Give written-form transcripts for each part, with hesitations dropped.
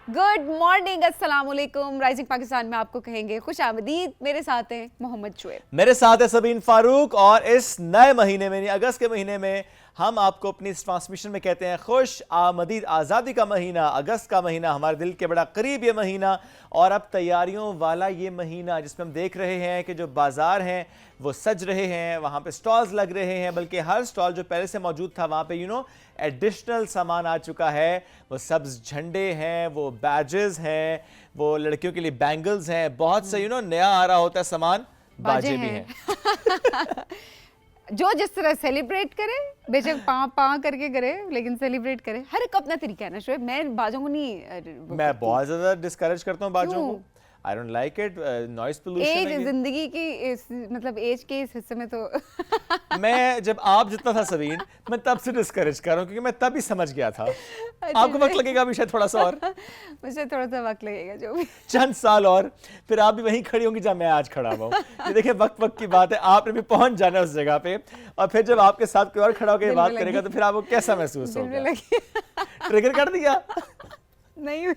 Good morning, अस्सलाम वालेकुम। Rising Pakistan में आपको कहेंगे खुश आमदीद। मेरे साथ हैं मोहम्मद शुएब, मेरे साथ है सबीन फारूक। और इस नए महीने में यानी अगस्त के महीने में हम आपको अपनी इस ट्रांसमिशन में कहते हैं खुश आमदीद। आज़ादी का महीना, अगस्त का महीना, हमारे दिल के बड़ा करीब ये महीना, और अब तैयारियों वाला ये महीना जिसमें हम देख रहे हैं कि जो बाजार हैं वो सज रहे हैं, वहाँ पे स्टॉल्स लग रहे हैं, बल्कि हर स्टॉल जो पहले से मौजूद था वहाँ पे एडिशनल सामान आ चुका है। वो सब्ज झंडे हैं, वो बैजेस हैं, वो लड़कियों के लिए बैंगल्स हैं, बहुत से नया आ रहा होता है सामान, बाजे भी हैं। जो जिस तरह सेलिब्रेट करे, बेशक पाँ करके करे, लेकिन सेलिब्रेट करे। हर एक अपना तरीका है ना शुएब। मैं बाजों को नहीं, मैं बहुत ज्यादा डिस्करेज करता हूँ बाजों को। I don't like it. Noise pollution as जिंदगी की मतलब एज के इस हिस्से में तो मैं जब आप जितना था सबीन, मैं तब से डिस्करेज कर रहा हूँ क्योंकि मैं तब ही समझ गया था। आपको वक्त लगेगा अभी शायद थोड़ा सा और मुझे थोड़ा सा वक्त लगेगा, जो भी चंद साल और, फिर आप भी वहीं खड़ी होंगी जहाँ मैं आज खड़ा हुआ हूँ। ये देखिए वक्त की बात है, आपने भी पहुंच जाना है उस जगह पे, और फिर जब आपके साथ कोई और खड़ा होकर बात करेगा तो फिर आपको कैसा महसूस होगा? ट्रिगर कर दिया नहीं।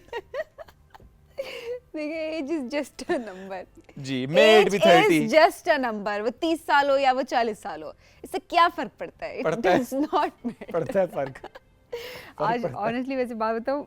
देखिए, age is just a number जी। मेड भी 30 जस्ट अ नंबर। वो 30 साल हो या वो 40 साल हो, इससे क्या फर्क पड़ता है? पड़ता है, पड़ता है फर्क। आज ऑनेस्टली वैसे बात बताऊं,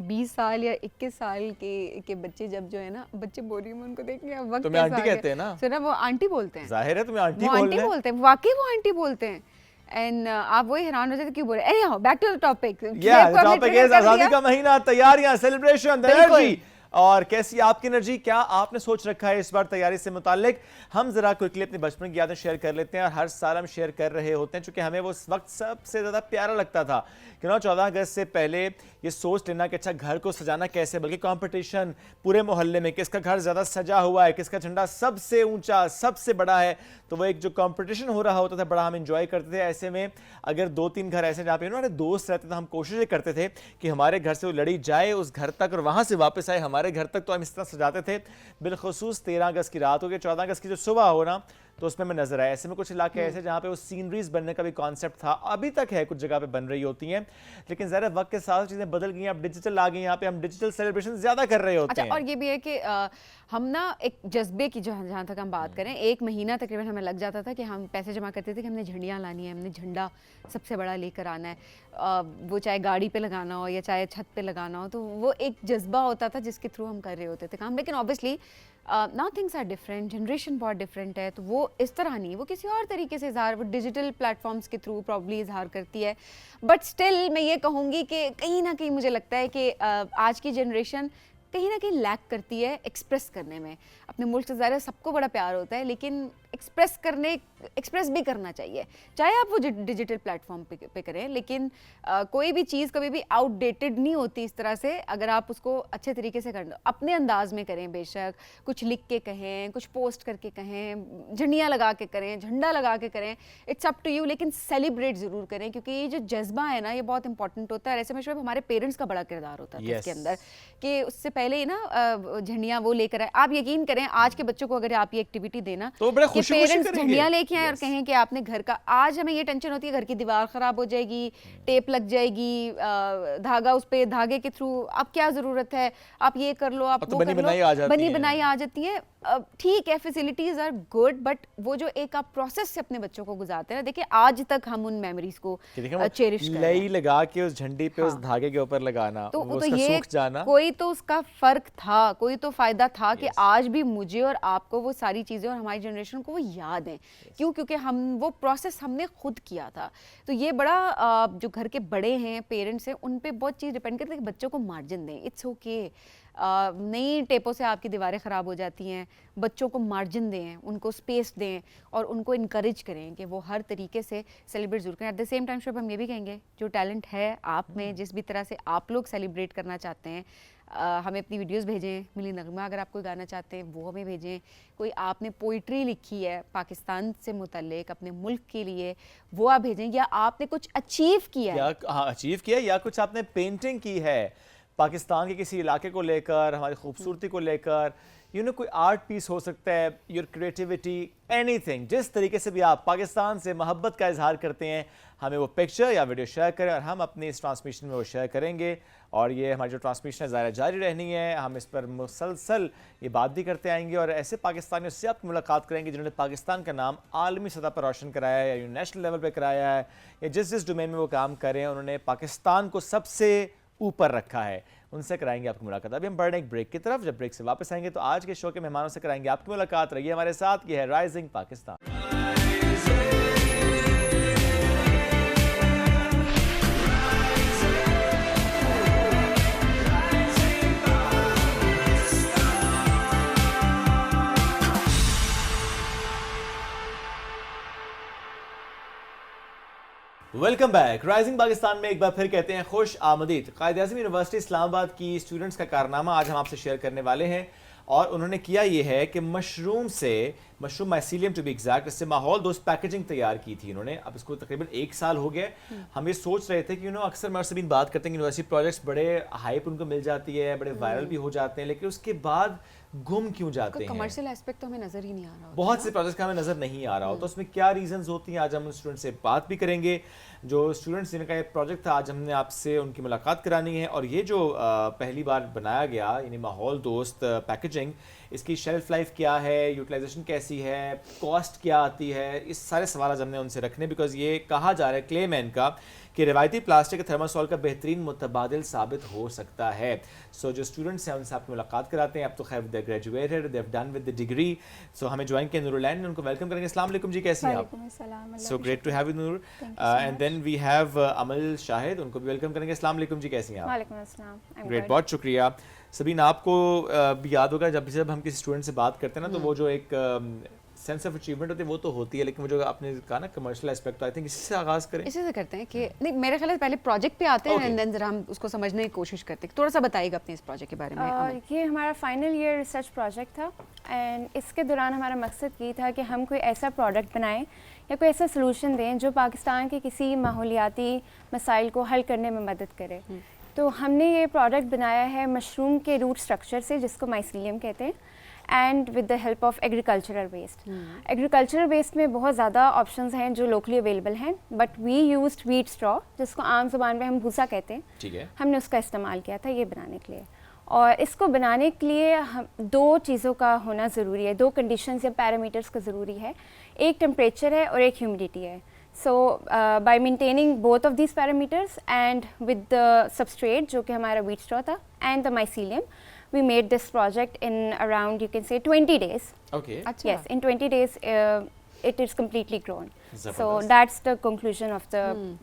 20 साल या 21 साल के बच्चे जब जो है ना, बच्चे बोल रही हूँ उनको देखिए वक्त तुम्हें आंटी कहते हैं ना, सुना वो आंटी बोलते हैं। जाहिर है तुम्हें आंटी बोलते हैं, वाकई वो आंटी बोलते हैं। एंड आप वही हैरान हो जाते क्यों बोल रहे हैं। Back to the topic. Topic is आजादी का महीना, तैयारियां, सेलिब्रेशन, एनर्जी। और कैसी आपकी एनर्जी, क्या आपने सोच रखा है इस बार तैयारी से मुतालिक? हम जरा क्विकली अपने बचपन की यादें शेयर कर लेते हैं, और हर साल हम शेयर कर रहे होते हैं क्योंकि हमें वो उस वक्त सबसे ज्यादा प्यारा लगता था कि 14 अगस्त से पहले ये सोच लेना कि अच्छा घर को सजाना कैसे, बल्कि कंपटीशन पूरे मोहल्ले में किसका घर ज्यादा सजा हुआ है, किसका झंडा सबसे ऊंचा सबसे बड़ा है। तो वो एक जो कंपटीशन हो रहा होता था, बड़ा हम इंजॉय करते थे। ऐसे में अगर 2-3 घर ऐसे जहाँ पे हमारे दोस्त रहते थे, हम कोशिश करते थे कि हमारे घर से वो लड़ी जाए उस घर तक और वहां से वापस आए हमारे घर तक। तो हम इस तरह सजाते थे। बिलखुसूस 13 अगस्त की रात हो गई, 14 अगस्त की जो सुबह हो ना, तो उसमें मैं नजर आया। ऐसे में कुछ इलाके ऐसे जहाँ पे वो सीनरीज बनने का भी कॉन्सेप्ट था, अभी तक है, कुछ जगह पे बन रही होती हैं, लेकिन ज़रा वक्त के साथ चीज़ें बदल गई हैं। अब डिजिटल आ गई, यहाँ पे हम डिजिटल सेलिब्रेशन ज़्यादा कर रहे होते हैं। और ये भी है कि हम ना एक जज्बे की जहाँ तक हम बात करें, एक महीना तकरीबन हमें लग जाता था कि हम पैसे जमा करते थे कि हमने झंडियाँ लानी है, हमने झंडा सबसे बड़ा लेकर आना है। वो चाहे गाड़ी पे लगाना हो या चाहे छत पे लगाना हो, तो वो एक जज्बा होता था जिसके थ्रू हम कर रहे होते थे काम। लेकिन obviously now things are different, generation बहुत डिफरेंट है, तो वो इस तरह नहीं, वो किसी और तरीके से इजहार, वो डिजिटल प्लेटफॉर्म्स के थ्रू प्रॉब्ली इजहार करती है। बट स्टिल मैं ये कहूँगी कि कहीं ना कहीं मुझे लगता है कि आज की जनरेशन कहीं ना कहीं लैक करती है एक्सप्रेस करने में। अपने मुल्क से ज़्यादा सबको बड़ा प्यार होता है, लेकिन एक्सप्रेस भी करना चाहिए, चाहे आप वो डिजिटल प्लेटफॉर्म पे करें। लेकिन कोई भी चीज़ कभी भी आउटडेटेड नहीं होती इस तरह से, अगर आप उसको अच्छे तरीके से कर अपने अंदाज में करें। बेशक कुछ लिख के कहें, कुछ पोस्ट करके कहें, झंडियाँ लगा के करें, झंडा लगा के करें, इट्स अप टू यू, लेकिन सेलिब्रेट ज़रूर करें, क्योंकि ये जो जज्बा है ना, ये बहुत इंपॉर्टेंट होता है। ऐसे में शायद हमारे पेरेंट्स का बड़ा किरदार होता है इसके अंदर, कि उससे पहले ही ना झंडियाँ वो लेकर आए। आप यकीन करें, आज के बच्चों को अगर आप ये एक्टिविटी देना तो बड़े खुशी पेरेंट्स झंडियाँ लेके आए और कहें कि आपने घर का, आज हमें ये टेंशन होती है घर की दीवार खराब हो जाएगी, टेप लग जाएगी, धागा उस पे, धागे के थ्रू अब क्या जरूरत है, आप ये कर लो, आप वो कर लो, बनी बनाई आ जाती है। ठीक है, फैसिलिटीज आर गुड, बट वो जो एक आप प्रोसेस से अपने बच्चों को गुजारते हैं, देखिए आज तक हम उन मेमोरीज को चेरिश कर रहे हैं। लगा के उस झंडी पे, उस धागे के ऊपर लगाना, तो उसका ये सूख जाना, कोई तो उसका फर्क था, कोई तो फायदा था कि आज भी मुझे और आपको वो सारी चीजें और हमारी जनरेशन को वो याद है। क्यों? क्योंकि हम वो प्रोसेस हमने खुद किया था। तो ये बड़ा जो घर के बड़े हैं, पेरेंट्स हैं, उन पे बहुत चीज़ डिपेंड करती है कि बच्चों को मार्जिन दें। इट्स ओके, नई टेपों से आपकी दीवारें ख़राब हो जाती हैं, बच्चों को मार्जिन दें, उनको स्पेस दें और उनको इनकरेज करें कि वो हर तरीके से सेलिब्रेट जरूर करें। एट द सेम टाइम शुभ हम ये भी कहेंगे, जो टैलेंट है आप में, जिस भी तरह से आप लोग सेलिब्रेट करना चाहते हैं, हमें अपनी वीडियोस भेजें। मिली नगमा अगर आप कोई गाना चाहते हैं वो हमें भेजें। कोई आपने पोइट्री लिखी है पाकिस्तान से मुतल्लिक अपने मुल्क के लिए, वो आप भेजें। या आपने कुछ अचीव किया है, अचीव किया, या कुछ आपने पेंटिंग की है पाकिस्तान के किसी इलाके को लेकर, हमारी खूबसूरती को लेकर, कोई आर्ट पीस हो सकता है, योर क्रिएटिविटी, एनीथिंग, जिस तरीके से भी आप पाकिस्तान से मोहब्बत का इजहार करते हैं, हमें वो पिक्चर या वीडियो शेयर करें और हम अपनी इस ट्रांसमिशन में वो शेयर करेंगे। और ये हमारी जो ट्रांसमिशन है ज़ाहिर जारी रहनी है, हम इस पर मुसलसल ये बात भी करते आएंगे और ऐसे पाकिस्तानियों से आप मुलाकात करेंगे जिन्होंने पाकिस्तान का नाम आलमी सतह पर रोशन कराया है या नेशनल लेवल पर कराया है, या जिस जिस डोमेन में वो काम कर रहे हैं उन्होंने पाकिस्तान को सबसे ऊपर रखा है, उनसे कराएंगे आपकी मुलाकात। अभी हम बढ़ रहे हैं एक ब्रेक की तरफ, जब ब्रेक से वापस आएंगे तो आज के शो के मेहमानों से कराएंगे आपकी मुलाकात। रहिए हमारे साथ, ये है rising Pakistan. Welcome back. Rising Pakistan में एक बार फिर कहते हैं खुश आमदीद। कायद-ए-आज़म यूनिवर्सिटी इस्लामाबाद की स्टूडेंट्स का कारनामा आज हम आपसे शेयर करने वाले हैं और उन्होंने किया ये है कि mushroom mycelium to be exact, इससे माहौल दोस्त पैकेजिंग तैयार की थी इन्होंने। अब इसको तकरीबन 1 साल हो गया। हम ये सोच रहे थे कि अक्सर मैं उससे बात करते हैं कि यूनिवर्सिटी प्रोजेक्ट्स बड़े हाइप उनको मिल जाती है, बड़े वायरल भी हो जाते हैं, लेकिन उसके बाद गुम क्यों जाते हैं? कमर्शियल एस्पेक्ट तो हमें नजर ही नहीं आ रहा होता। बहुत से प्रोजेक्ट्स का हमें नजर नहीं आ रहा हो, तो उसमें क्या रीजंस होती हैं, आज हम स्टूडेंट से बात भी करेंगे। जो स्टूडेंट्स जिनका ये प्रोजेक्ट था, आज हमने आपसे उनकी मुलाकात करानी है। और ये जो पहली बार बनाया गया यानी माहौल दोस्त पैकेजिंग, इसकी शेल्फ लाइफ क्या है, यूटिलाइजेशन कैसी है, कॉस्ट क्या आती है, इस सारे सवाल आज हमने उनसे रखने, बिकॉज ये कहा जा रहा है क्लेम है इनका कि रिवायती प्लास्टिक थर्मासोल का बेहतरीन मुतबादिल साबित हो सकता है। सो जो स्टूडेंट्स हैं उनसे आपकी मुलाकात कराते हैं। अब तो खैर they graduated, they have done with the degree. So हमें ज्वाइन किया नूरुलैन ने, उनको वेलकम करेंगे। अस्सलाम वालेकुम जी, कैसी हैं आप? So great to have you Noor. And then we have Amal Shahid, उनको भी वेलकम करेंगे। अस्सलाम वालेकुम जी, कैसी हैं आप? वालेकुम अस्सलाम। ग्रेट, बहुत शुक्रिया। सबीन, आपको भी याद होगा जब हम किसी स्टूडेंट से बात करते हैं ना, तो वो जो एक सेंस ऑफ अचीवमेंट होती है वो तो होती है, लेकिन वो जो आपने कहा ना कमर्शियल एस्पेक्ट, आई थिंक इसी से आगाज करें। इसी से करते हैं कि नहीं, मेरे ख्याल से पहले प्रोजेक्ट पे आते हैं एंड देन जरा हम उसको समझने की कोशिश करते हैं। थोड़ा सा बताइएगा अपने इस प्रोजेक्ट के बारे में। ये हमारा फाइनल ईयर रिसर्च प्रोजेक्ट था एंड इसके दौरान हमारा मकसद ये था कि हम कोई ऐसा प्रोडक्ट बनाएं या कोई ऐसा सोल्यूशन दें जो पाकिस्तान के किसी माहौलियाती मसाइल को हल करने में मदद करे। तो हमने ये प्रोडक्ट बनाया है मशरूम के रूट स्ट्रक्चर से, जिसको माइसीलियम कहते हैं, and with the help of agricultural waste. Agricultural waste में बहुत ज़्यादा ऑप्शंस हैं जो लोकली अवेलेबल हैं, but we used wheat straw, जिसको आम जुबान में हम भूसा कहते हैं। ठीक है, हमने उसका इस्तेमाल किया था ये बनाने के लिए। और इसको बनाने के लिए हम 2 चीज़ों का होना ज़रूरी है, 2 कंडीशंस या पैरामीटर्स का ज़रूरी है। एक टेम्परेचर है और एक ह्यूमिडिटी है। So by maintaining both of these parameters and with the substrate जो कि हमारा wheat straw था and the mycelium, we made this project in around, you can say, 20 days. Okay. Yes, in 20 days it is completely grown. So Zabardast. that's the conclusion of the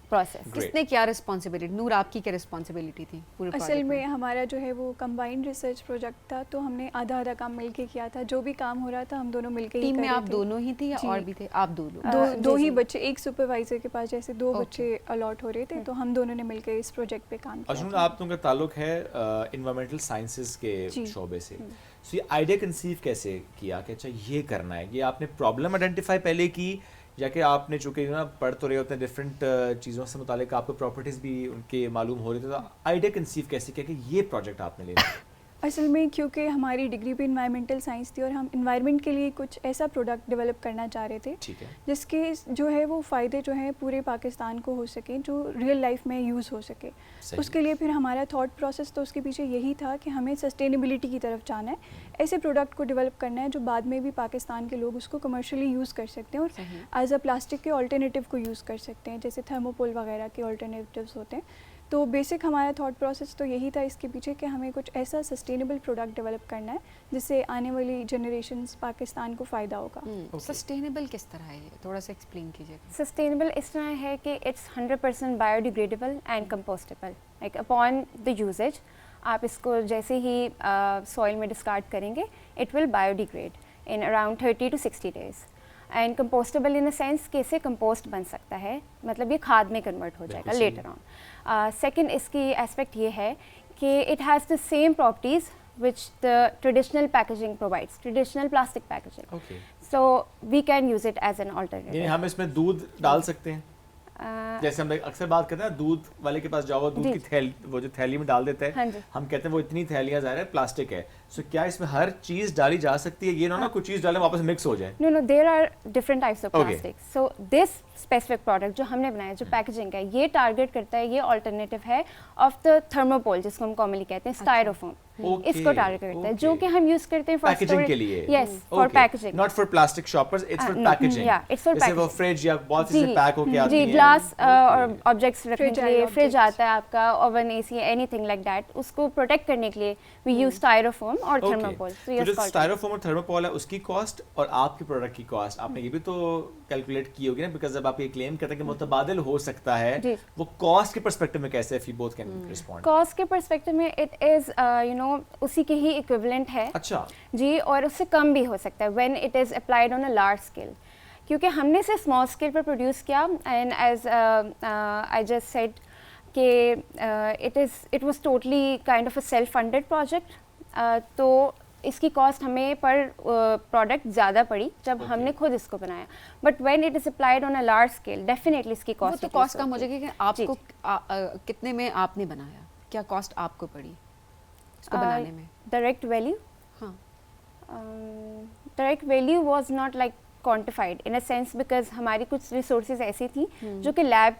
process. Great. किसने क्या responsibility, नूर आपकी क्या responsibility थी पूरे असल project में हमारा जो है वो कंबाइंड रिसर्च प्रोजेक्ट था, तो हमने आधा आधा काम मिलके किया था। जो भी काम हो रहा था हम दोनों मिलके ही टीम कर में रहे आप थे। दोनों ही थी या जी। और भी थे? आप दो लोग। दो जी, ही जी। बच्चे, एक सुपरवाइजर के पास जैसे 2 Okay. बच्चे अलॉट हो रहे थे, तो हम दोनों ने मिलकर इस प्रोजेक्ट पे काम किया अजून था। आप लोगों का ताल्लुक है इन्वायरमेंटल साइंसेज के जी। शोबे से, सो ये आइडिया कंसीव कैसे किया कि अच्छा ये करना है? ये आपने प्रॉब्लम आइडेंटिफाई पहले की, या कि आपने चूंकि ना पढ़ तो रहे होते हैं डिफरेंट चीज़ों से मुतालिक, आपको प्रॉपर्टीज़ भी उनके मालूम हो रहे थे, तो आइडिया कंसीव कैसे किया कि ये प्रोजेक्ट आपने ले लिया? असल में क्योंकि हमारी डिग्री भी इन्वायरमेंटल साइंस थी और हम इन्वायरमेंट के लिए कुछ ऐसा प्रोडक्ट डेवलप करना चाह रहे थे ठीक है, जिसके जो है वो फ़ायदे जो हैं पूरे पाकिस्तान को हो सके, जो रियल लाइफ में यूज़ हो सके। सही। उसके लिए फिर हमारा थॉट प्रोसेस तो उसके पीछे यही था कि हमें सस्टेनेबिलिटी की तरफ जाना है, ऐसे प्रोडक्ट को डेवलप करना है जो बाद में भी पाकिस्तान के लोग उसको कमर्शियली यूज़ कर सकते हैं और सही। एज अ प्लास्टिक के ऑल्टरनेटिव को यूज़ कर सकते हैं, जैसे थर्मोपोल वगैरह के ऑल्टरनेटिव्स होते हैं। तो बेसिक हमारा थॉट प्रोसेस तो यही था इसके पीछे कि हमें कुछ ऐसा सस्टेनेबल प्रोडक्ट डेवलप करना है जिससे आने वाली जनरेशन्स पाकिस्तान को फ़ायदा होगा। सस्टेनेबल किस तरह है ये? थोड़ा सा एक्सप्लेन कीजिएगा। सस्टेनेबल इस तरह है कि it's 100% biodegradable and compostable. Like upon the usages आप इसको जैसे ही सॉइल में डिस्कार्ड करेंगे, it will biodegrade in around 30 to 60 days। And compostable in the sense कि इससे कंपोस्ट बन सकता है, मतलब ये खाद में कन्वर्ट हो जाएगा लेटर ऑन। सेकेंड इसकी एस्पेक्ट ये है कि it has the same properties which the traditional packaging provides, traditional plastic packaging. Okay. So we can use it as an alternative. यानी हम इसमें दूध डाल सकते हैं? जैसे हम अक्सर बात करते हैं दूध वाले के पास जाओ, दूध की थैली, वो जो थैली में डाल देते हाँ हैं, जी। हम कहते हैं वो इतनी थैलियां ज़ाहिर है प्लास्टिक है, सो क्या इसमें हर चीज डाली जा सकती है? ये ना कुछ चीज डालें वापस मिक्स हो जाए। No, there are different types of Okay. plastics. So this specific product जो हमने बनाया, जो पैकेजिंग का है, ये टारगेट करता है, ये ऑल्टरनेटिव है ऑफ द थर्मोपोल, जिसको हम कॉमनली कहते हैं स्टायरोफोम। Okay, इसको टारगेट करता है, जो okay. कि हम यूज करते हैं फॉर पैकेजिंग के लिए। Yes, for packaging, not for plastic shoppers, it's for no, packaging. yeah, it's for जैसे वो packaging. फ्रिज या बहुत सी पैक होके आती जी, है। ग्लास और Okay. ऑब्जेक्ट्स रखने के लिए, फ्रिज आता है आपका, oven, AC, anything like that, उसको प्रोटेक्ट करने के लिए वी यूज स्टायरोफोम और Okay. थर्मोपोल। तो जो स्टायरोफोम और थर्मोपोल है उसकी कॉस्ट और आपके प्रोडक्ट की कॉस्ट आपने ये भी तो कैलकुलेट की होगी ना, बिकॉज जब आप ये क्लेम करते हैं कि मुतबादिल हो सकता है, जी। वो कॉस्ट के पर्सपेक्टिव में कैसे if you both can respond? Cost के पर्सपेक्टिव में इट इज उसी के ही इक्विवेलेंट है अच्छा, जी, और उससे कम भी हो सकता है when it is applied on a large scale, क्योंकि हमने इसे स्मॉल स्केल पर प्रोड्यूस किया and as I just said कि it was totally kind of a self funded project, तो इसकी कॉस्ट हमें पर प्रोडक्ट ज़्यादा पड़ी जब हमने खुद इसको बनाया, but when it is applied on a large scale definitely इसकी वो कॉस्ट तो कॉस्ट कम हो जाएगी कि आपको कितने में आपने बनाया, क्या कॉस्ट आपको पड़ी इसको बनाने में? डायरेक्ट वैल्यू, हाँ, direct value was not like quantified in a sense, because हमारी कुछ रिसोर्सेज ऐसी थी जो कि लैब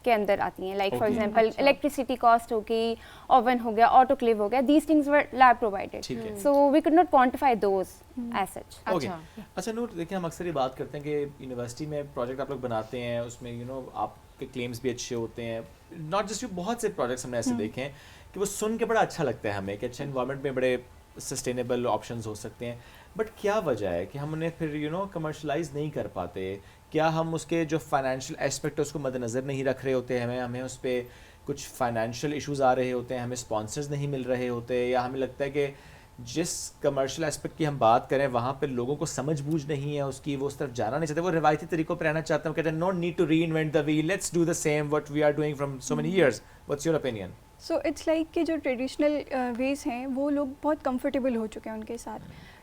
के अंदर आती हैं, like for Okay. Example electricity cost हो गई, ओवन हो गया, ऑटोक्लेव हो गया, these things were lab provided, ठीक है। So we could not quantify those as such. Okay. अच्छा। अच्छा नूर, देखिए हम अक्सर ये बात करते हैं कि यूनिवर्सिटी में प्रोजेक्ट आप लोग बनाते हैं, उसमें आपके क्लेम्स भी अच्छे होते हैं, नॉट जस्ट बहुत से प्रोजेक्ट्स हमने ऐसे देखे हैं कि वो सुन के बड़ा अच्छा लगता है हमें कि अच्छा इन्वायरमेंट में बड़े सस्टेनेबल ऑप्शंस हो सकते हैं, बट क्या वजह है कि हम उन्हें फिर कमर्शलाइज नहीं कर पाते? क्या हम उसके जो फाइनेंशियल एस्पेक्ट है उसको मद्देनज़र नहीं रख रहे होते, हमें उस पर कुछ फाइनेंशियल इश्यूज आ रहे होते हैं, हमें स्पॉन्सर्स नहीं मिल रहे होते, या हमें लगता है कि जिस कमर्शियल एस्पेक्ट की हम बात करें वहाँ पे लोगों को समझ बूझ नहीं है उसकी, वो उस तरफ जाना नहीं चाहते, वो रिवायती तरीकों पर रहना चाहते हैं, कहते हैं not need to reinvent the wheel, let's do the same what we are doing from so many years. What's your opinion? So it's like कि जो ट्रेडिशनल वेज हैं वो लोग बहुत कंफर्टेबल हो चुके हैं उनके साथ,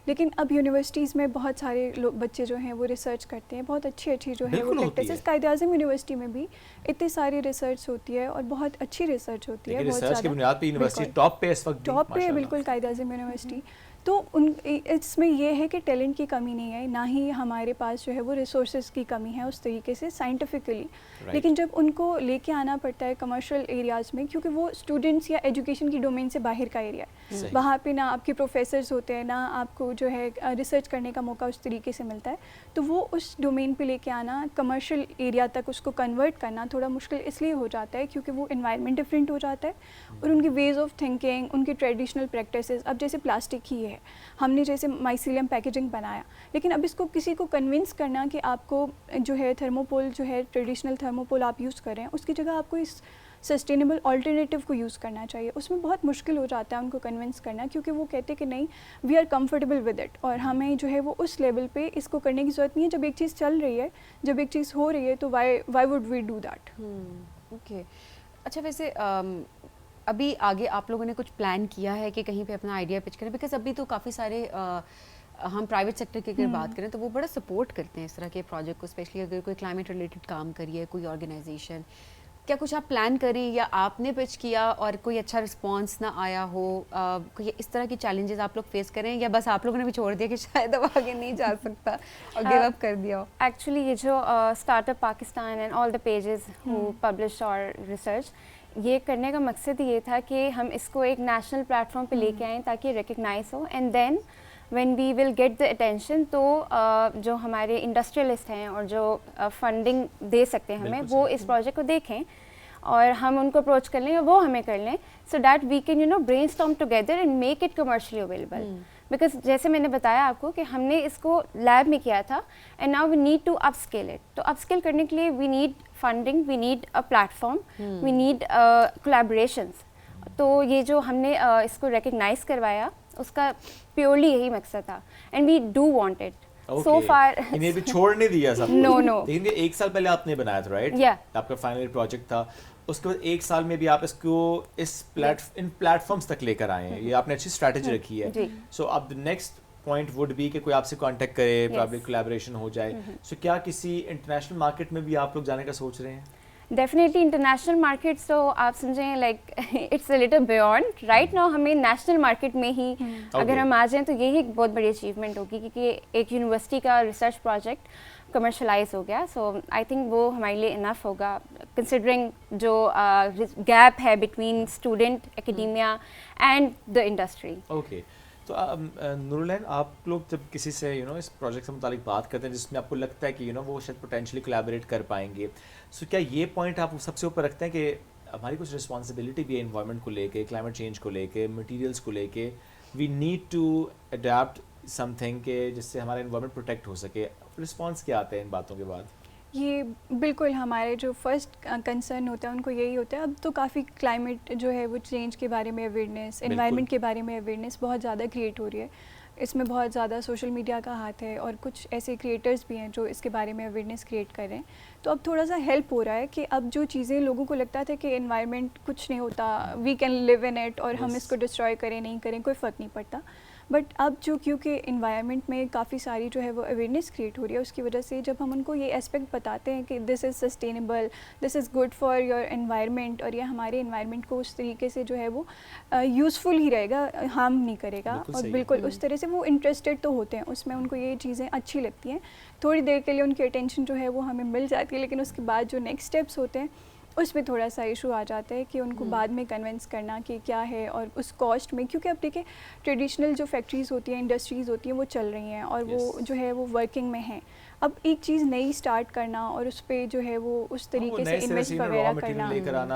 लेकिन अब यूनिवर्सिटीज़ में बहुत सारे लोग बच्चे जो हैं वो रिसर्च करते हैं, बहुत अच्छी जो है वो बिल्कुल होती है। प्रैक्टिसेस, कायद-ए-आज़म यूनिवर्सिटी में भी इतनी सारी रिसर्च होती है और बहुत अच्छी रिसर्च होती है, बहुत रिसर्च की ज़्यादा बुनियाद पे यूनिवर्सिटी बिल्कुल। टॉप पे इस वक्त भी, टॉप पे है माशाल्लाह। बिल्कुल कायद-ए-आज़म यूनिवर्सिटी। तो इसमें ये है कि टैलेंट की कमी नहीं है, ना ही हमारे पास जो है वो रिसोर्सेज की कमी है उस तरीके से साइंटिफिकली, लेकिन जब उनको लेके आना पड़ता है कमर्शियल एरियाज़ में, क्योंकि वो स्टूडेंट्स या एजुकेशन की डोमेन से बाहर का एरिया है, वहाँ पे ना आपके प्रोफेसर्स होते हैं, ना आपको जो है रिसर्च करने का मौका उस तरीके से मिलता है, तो वो उस डोमेन पे लेके आना, कमर्शियल एरिया तक उसको कन्वर्ट करना थोड़ा मुश्किल इसलिए हो जाता है क्योंकि वो इन्वायरमेंट डिफरेंट हो जाता है और उनकी वेज ऑफ थिंकिंग, उनकी ट्रेडिशनल प्रैक्टिसेस, अब जैसे प्लास्टिक ही है, हमने जैसे माइसीलियम पैकेजिंग बनाया, लेकिन अब इसको किसी को कन्विंस करना कि आपको जो है थर्मोपोल जो है ट्रेडिशनल थर्मोपोल आप यूज़ करें, उसकी जगह आपको इस सस्टेनेबल ऑल्टरनेटिव को यूज़ करना चाहिए, उसमें बहुत मुश्किल हो जाता है उनको कन्विंस करना, क्योंकि वो कहते हैं कि नहीं we are comfortable with it, और हमें जो है वो उस लेवल पे इसको करने की ज़रूरत नहीं है। जब एक चीज़ चल रही है, जब एक चीज़ हो रही है, तो why would we do that? Okay. अच्छा, वैसे अभी आगे आप लोगों ने कुछ प्लान किया है कि कहीं पे अपना आइडिया पिच करें? बिकॉज अभी तो काफ़ी सारे हम प्राइवेट सेक्टर की अगर बात करें तो वो बड़ा सपोर्ट करते हैं इस तरह के प्रोजेक्ट को, स्पेशली अगर कोई क्लाइमेट रिलेटेड काम करिए, कोई ऑर्गेनाइजेशन। क्या कुछ आप प्लान करें या आपने पिच किया और कोई अच्छा रिस्पांस ना आया हो? कोई इस तरह की चैलेंजेस आप लोग फेस करें, या बस आप लोगों ने भी छोड़ दिया कि शायद अब आगे नहीं जा सकता और गिव अप कर दिया हो? एक्चुअली ये जो startup Pakistan and all the pages who publish और रिसर्च, ये करने का मकसद ये था कि हम इसको एक नेशनल प्लेटफॉर्म पे लेके आएँ ताकि रिकग्नाइज हो, and then when we will get the attention, तो जो हमारे इंडस्ट्रियलिस्ट हैं और जो फंडिंग दे सकते हैं हमें, वो इस प्रोजेक्ट को देखें और हम उनको अप्रोच कर लें या वो हमें कर लें, so that we can brainstorm together and make it commercially available. Because जैसे मैंने बताया आपको कि हमने इसको लैब में किया था and now we need to upscale it, तो अपस्केल करने के लिए we need funding, we need a platform, we need collaborations. तो ये जो हमने इसको रिकग्नाइज करवाया, उसका प्योरली यही मकसद था, and we do want it so far. इन्हें भी छोड़ नहीं दिया सब नो नो, लेकिन ये 1 साल पहले आपने बनाया था, राइट? Yeah. आपका फाइनल प्रोजेक्ट था, उसके बाद 1 साल में भी आप इसको इन प्लेटफॉर्म्स तक लेकर आए हैं, ये आपने अच्छी स्ट्रैटेजी रखी है। जी। सो अब the next point would be कि कोई आपसे कांटेक्ट करे, प्रॉब्ली कोलैबोरेशन हो जाए। सो क्या किसी इंटरनेशनल मार्केट में भी आप लोग जाने का सोच रहे हैं? डेफिनेटली इंटरनेशनल मार्केट्स तो आप समझें like it's a little beyond right now, हमें नेशनल मार्केट में ही अगर हम आ जाएं तो यही एक बहुत बड़ी अचीवमेंट होगी, क्योंकि एक यूनिवर्सिटी का रिसर्च प्रोजेक्ट कमर्शलाइज हो गया। सो आई थिंक वो हमारे लिए इनफ होगा, कंसिडरिंग जो गैप है between student academia and the industry. Okay, तो नूरुलैन, आप लोग जब किसी से इस प्रोजेक्ट से मुतालिक बात करते हैं जिसमें आपको लगता है कि वो शायद पोटेंशियली कोलैबोरेट कर पाएंगे, सो क्या ये पॉइंट आप सबसे ऊपर रखते हैं कि हमारी कुछ रिस्पॉन्सिबिलिटी भी है इन्वायरमेंट को लेके, क्लाइमेट चेंज को लेके, मटेरियल्स को लेके, we need to adapt something के जिससे हमारा इन्वायरमेंट प्रोटेक्ट हो सके? रिस्पॉन्स क्या आते हैं इन बातों के बाद? ये बिल्कुल हमारे जो फर्स्ट कंसर्न होता है उनको यही होता है। अब तो काफ़ी क्लाइमेट जो है वो चेंज के बारे में अवेयरनेस, एनवायरनमेंट के बारे में अवेयरनेस बहुत ज़्यादा क्रिएट हो रही है। इसमें बहुत ज़्यादा सोशल मीडिया का हाथ है और कुछ ऐसे क्रिएटर्स भी हैं जो इसके बारे में अवेयरनेस क्रिएट कर रहे हैं। तो अब थोड़ा सा हेल्प हो रहा है कि अब जो चीज़ें लोगों को लगता था कि एनवायरनमेंट कुछ नहीं होता, we can live in it और हम इसको डिस्ट्रॉय करें नहीं करें कोई फ़र्क नहीं पड़ता, बट अब जो क्योंकि इन्वायरमेंट में काफ़ी सारी जो है वो अवेयरनेस क्रिएट हो रही है, उसकी वजह से जब हम उनको ये एस्पेक्ट बताते हैं कि this is sustainable, this is good for your environment और ये हमारे एनवायरनमेंट को उस तरीके से जो है वो यूज़फुल ही रहेगा, हार्म नहीं करेगा, और बिल्कुल उस तरह से वो इंटरेस्टेड तो होते हैं उसमें, उनको ये चीज़ें अच्छी लगती हैं। थोड़ी देर के लिए उनकी अटेंशन जो है वो हमें मिल जाती है, लेकिन उसके बाद जो नेक्स्ट स्टेप्स होते हैं उसमें थोड़ा सा इशू आ जाता है कि उनको बाद में कन्विंस करना कि क्या है और उस कॉस्ट में, क्योंकि अब देखिए ट्रेडिशनल जो फैक्ट्रीज़ होती हैं, इंडस्ट्रीज़ होती हैं, वो चल रही हैं और वो जो है वो वर्किंग में हैं। अब एक चीज़ नई स्टार्ट करना और उस पर जो है वो उस तरीके से इन्वेस्ट वगैरह करना,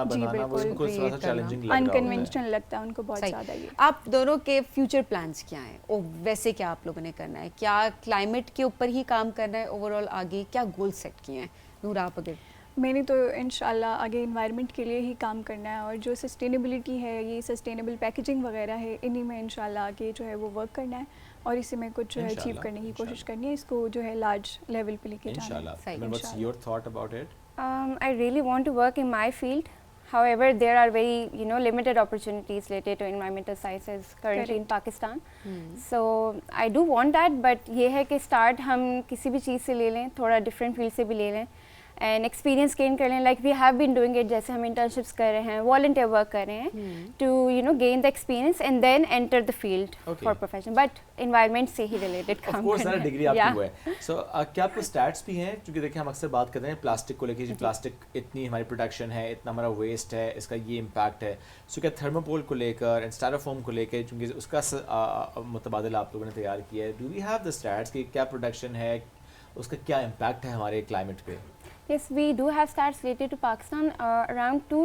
जी बिल्कुल अनकन्वेंशनल लगता है उनको बहुत ज़्यादा। ये आप दोनों के फ्यूचर प्लान्स क्या हैं और वैसे क्या आप लोगों ने करना है? क्या क्लाइमेट के ऊपर ही काम करना है ओवरऑल, आगे क्या गोल सेट किए हैं? नूरा, आप अगर मैंने तो इंशाल्लाह आगे इन्वायरमेंट के लिए ही काम करना है और जो सस्टेनेबिलिटी है, ये सस्टेनेबल पैकेजिंग वगैरह है, इन्हीं में इंशाल्लाह आगे जो है वो वर्क करना है और इसी में कुछ अचीव करने की कोशिश करनी है, इसको जो है लार्ज लेवल पे लेके जाना है। What's your thought about it? I really want to work in my field. However, there are very limited opportunities related to environmental sciences currently in Pakistan. So I do want that, but ये है कि start हम किसी भी चीज़ से ले लें, थोड़ा different field से भी ले लें एंड एक्सपीरियंस गेन कर लें, like we have been doing it, जैसे हम इंटर्नशिप्स कर रहे हैं, वॉलंटियर वर्क कर रहे हैं to gain the experience and then enter the field for profession, but environment से ही रिलेटेड काम ऑफ कोर्स सारा डिग्री आपकी हुआ है। सो क्या आपको स्टैट्स भी हैं? क्योंकि देखिए हम अक्सर बात करते हैं प्लास्टिक को लेके, प्लास्टिक इतनी हमारी प्रोडक्शन है, इतना हमारा वेस्ट है, इसका ये इम्पैक्ट है। सो क्या थर्मोपोल को लेकर एंड स्टायरोफोम को लेकर, क्योंकि उसका मुतबादला आप लोगों ने तैयार किया है, do we have the stats कि क्या प्रोडक्शन है, उसका क्या इम्पैक्ट है हमारे क्लाइमेट पे? Yes, we do have stats related to Pakistan. Around 2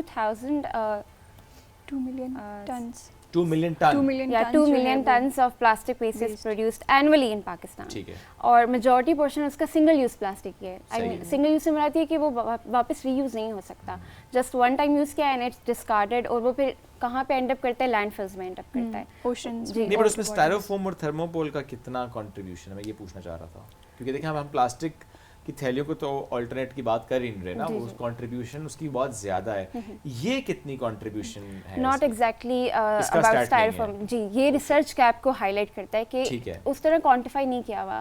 million tons. 2 million tons. 2 million Yeah, 2 million tons of plastic waste is produced annually in Pakistan. ठीक है। और majority portion उसका single use plastic ही है। I mean single use से मराती है कि वो वापस reuse नहीं हो सकता। Just one time use किया and it's discarded और वो फिर कहाँ पे end up करता है? landfills में end up करता है। Oceans। नहीं, पर उसमें स्टायरोफोम और थर्मोपोल का कितना कंट्रीब्यूशन है, मैं ये पूछना चाह रहा था। क्योंकि देखिए हम प्लास्टिक की थैलियों को तो ऑल्टरनेट की बात कर ही नहीं रहे ना, वो कंट्रीब्यूशन उसकी बहुत ज्यादा है। ये कितनी कंट्रीब्यूशन है? Not exactly about styrofoam. जी, ये रिसर्च गैप को हाईलाइट करता है कि उस तरह क्वांटिफाई नहीं किया हुआ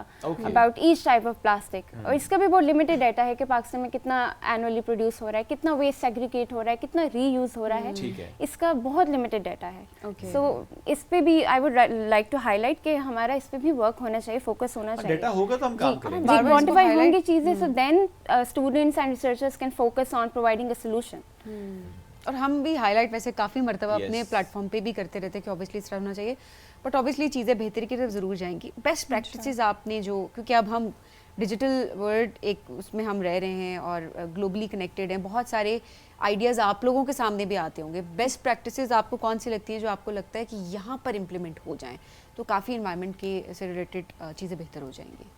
about each type of plastic, और इसका भी बहुत लिमिटेड डाटा है कि पाकिस्तान में कितना एनुअली प्रोड्यूस हो रहा है, कितना वेस्ट सेग्रीगेट हो रहा है, कितना रीयूज हो रहा है, इसका बहुत लिमिटेड डाटा है। सो इस पे भी I would like to highlight कि हमारा इस पे भी वर्क होना चाहिए, फोकस होना चाहिए। डाटा होगा तो हम काम करेंगे, क्वांटिफाई होंगे चीजें, so then students and researchers can focus on providing a solution. और हम भी हाईलाइट वैसे काफ़ी मरतबा अपने प्लेटफॉर्म पे भी करते रहते हैं कि ऑब्वियसली इस तरह होना चाहिए, बट ऑब्वियसली चीज़ें बेहतरी की तरफ ज़रूर जाएंगी। बेस्ट प्रैक्टिसेस आपने जो, क्योंकि अब हम डिजिटल वर्ल्ड एक उसमें हम रह रहे हैं और ग्लोबली कनेक्टेड हैं, बहुत सारे आइडियाज़ आप लोगों के सामने भी आते होंगे। बेस्ट प्रैक्टिसेस आपको कौन सी लगती हैं जो आपको लगता है कि यहाँ पर इम्प्लीमेंट हो जाएँ तो काफ़ी इन्वायरमेंट के से रिलेटेड चीज़ें बेहतर हो जाएंगी?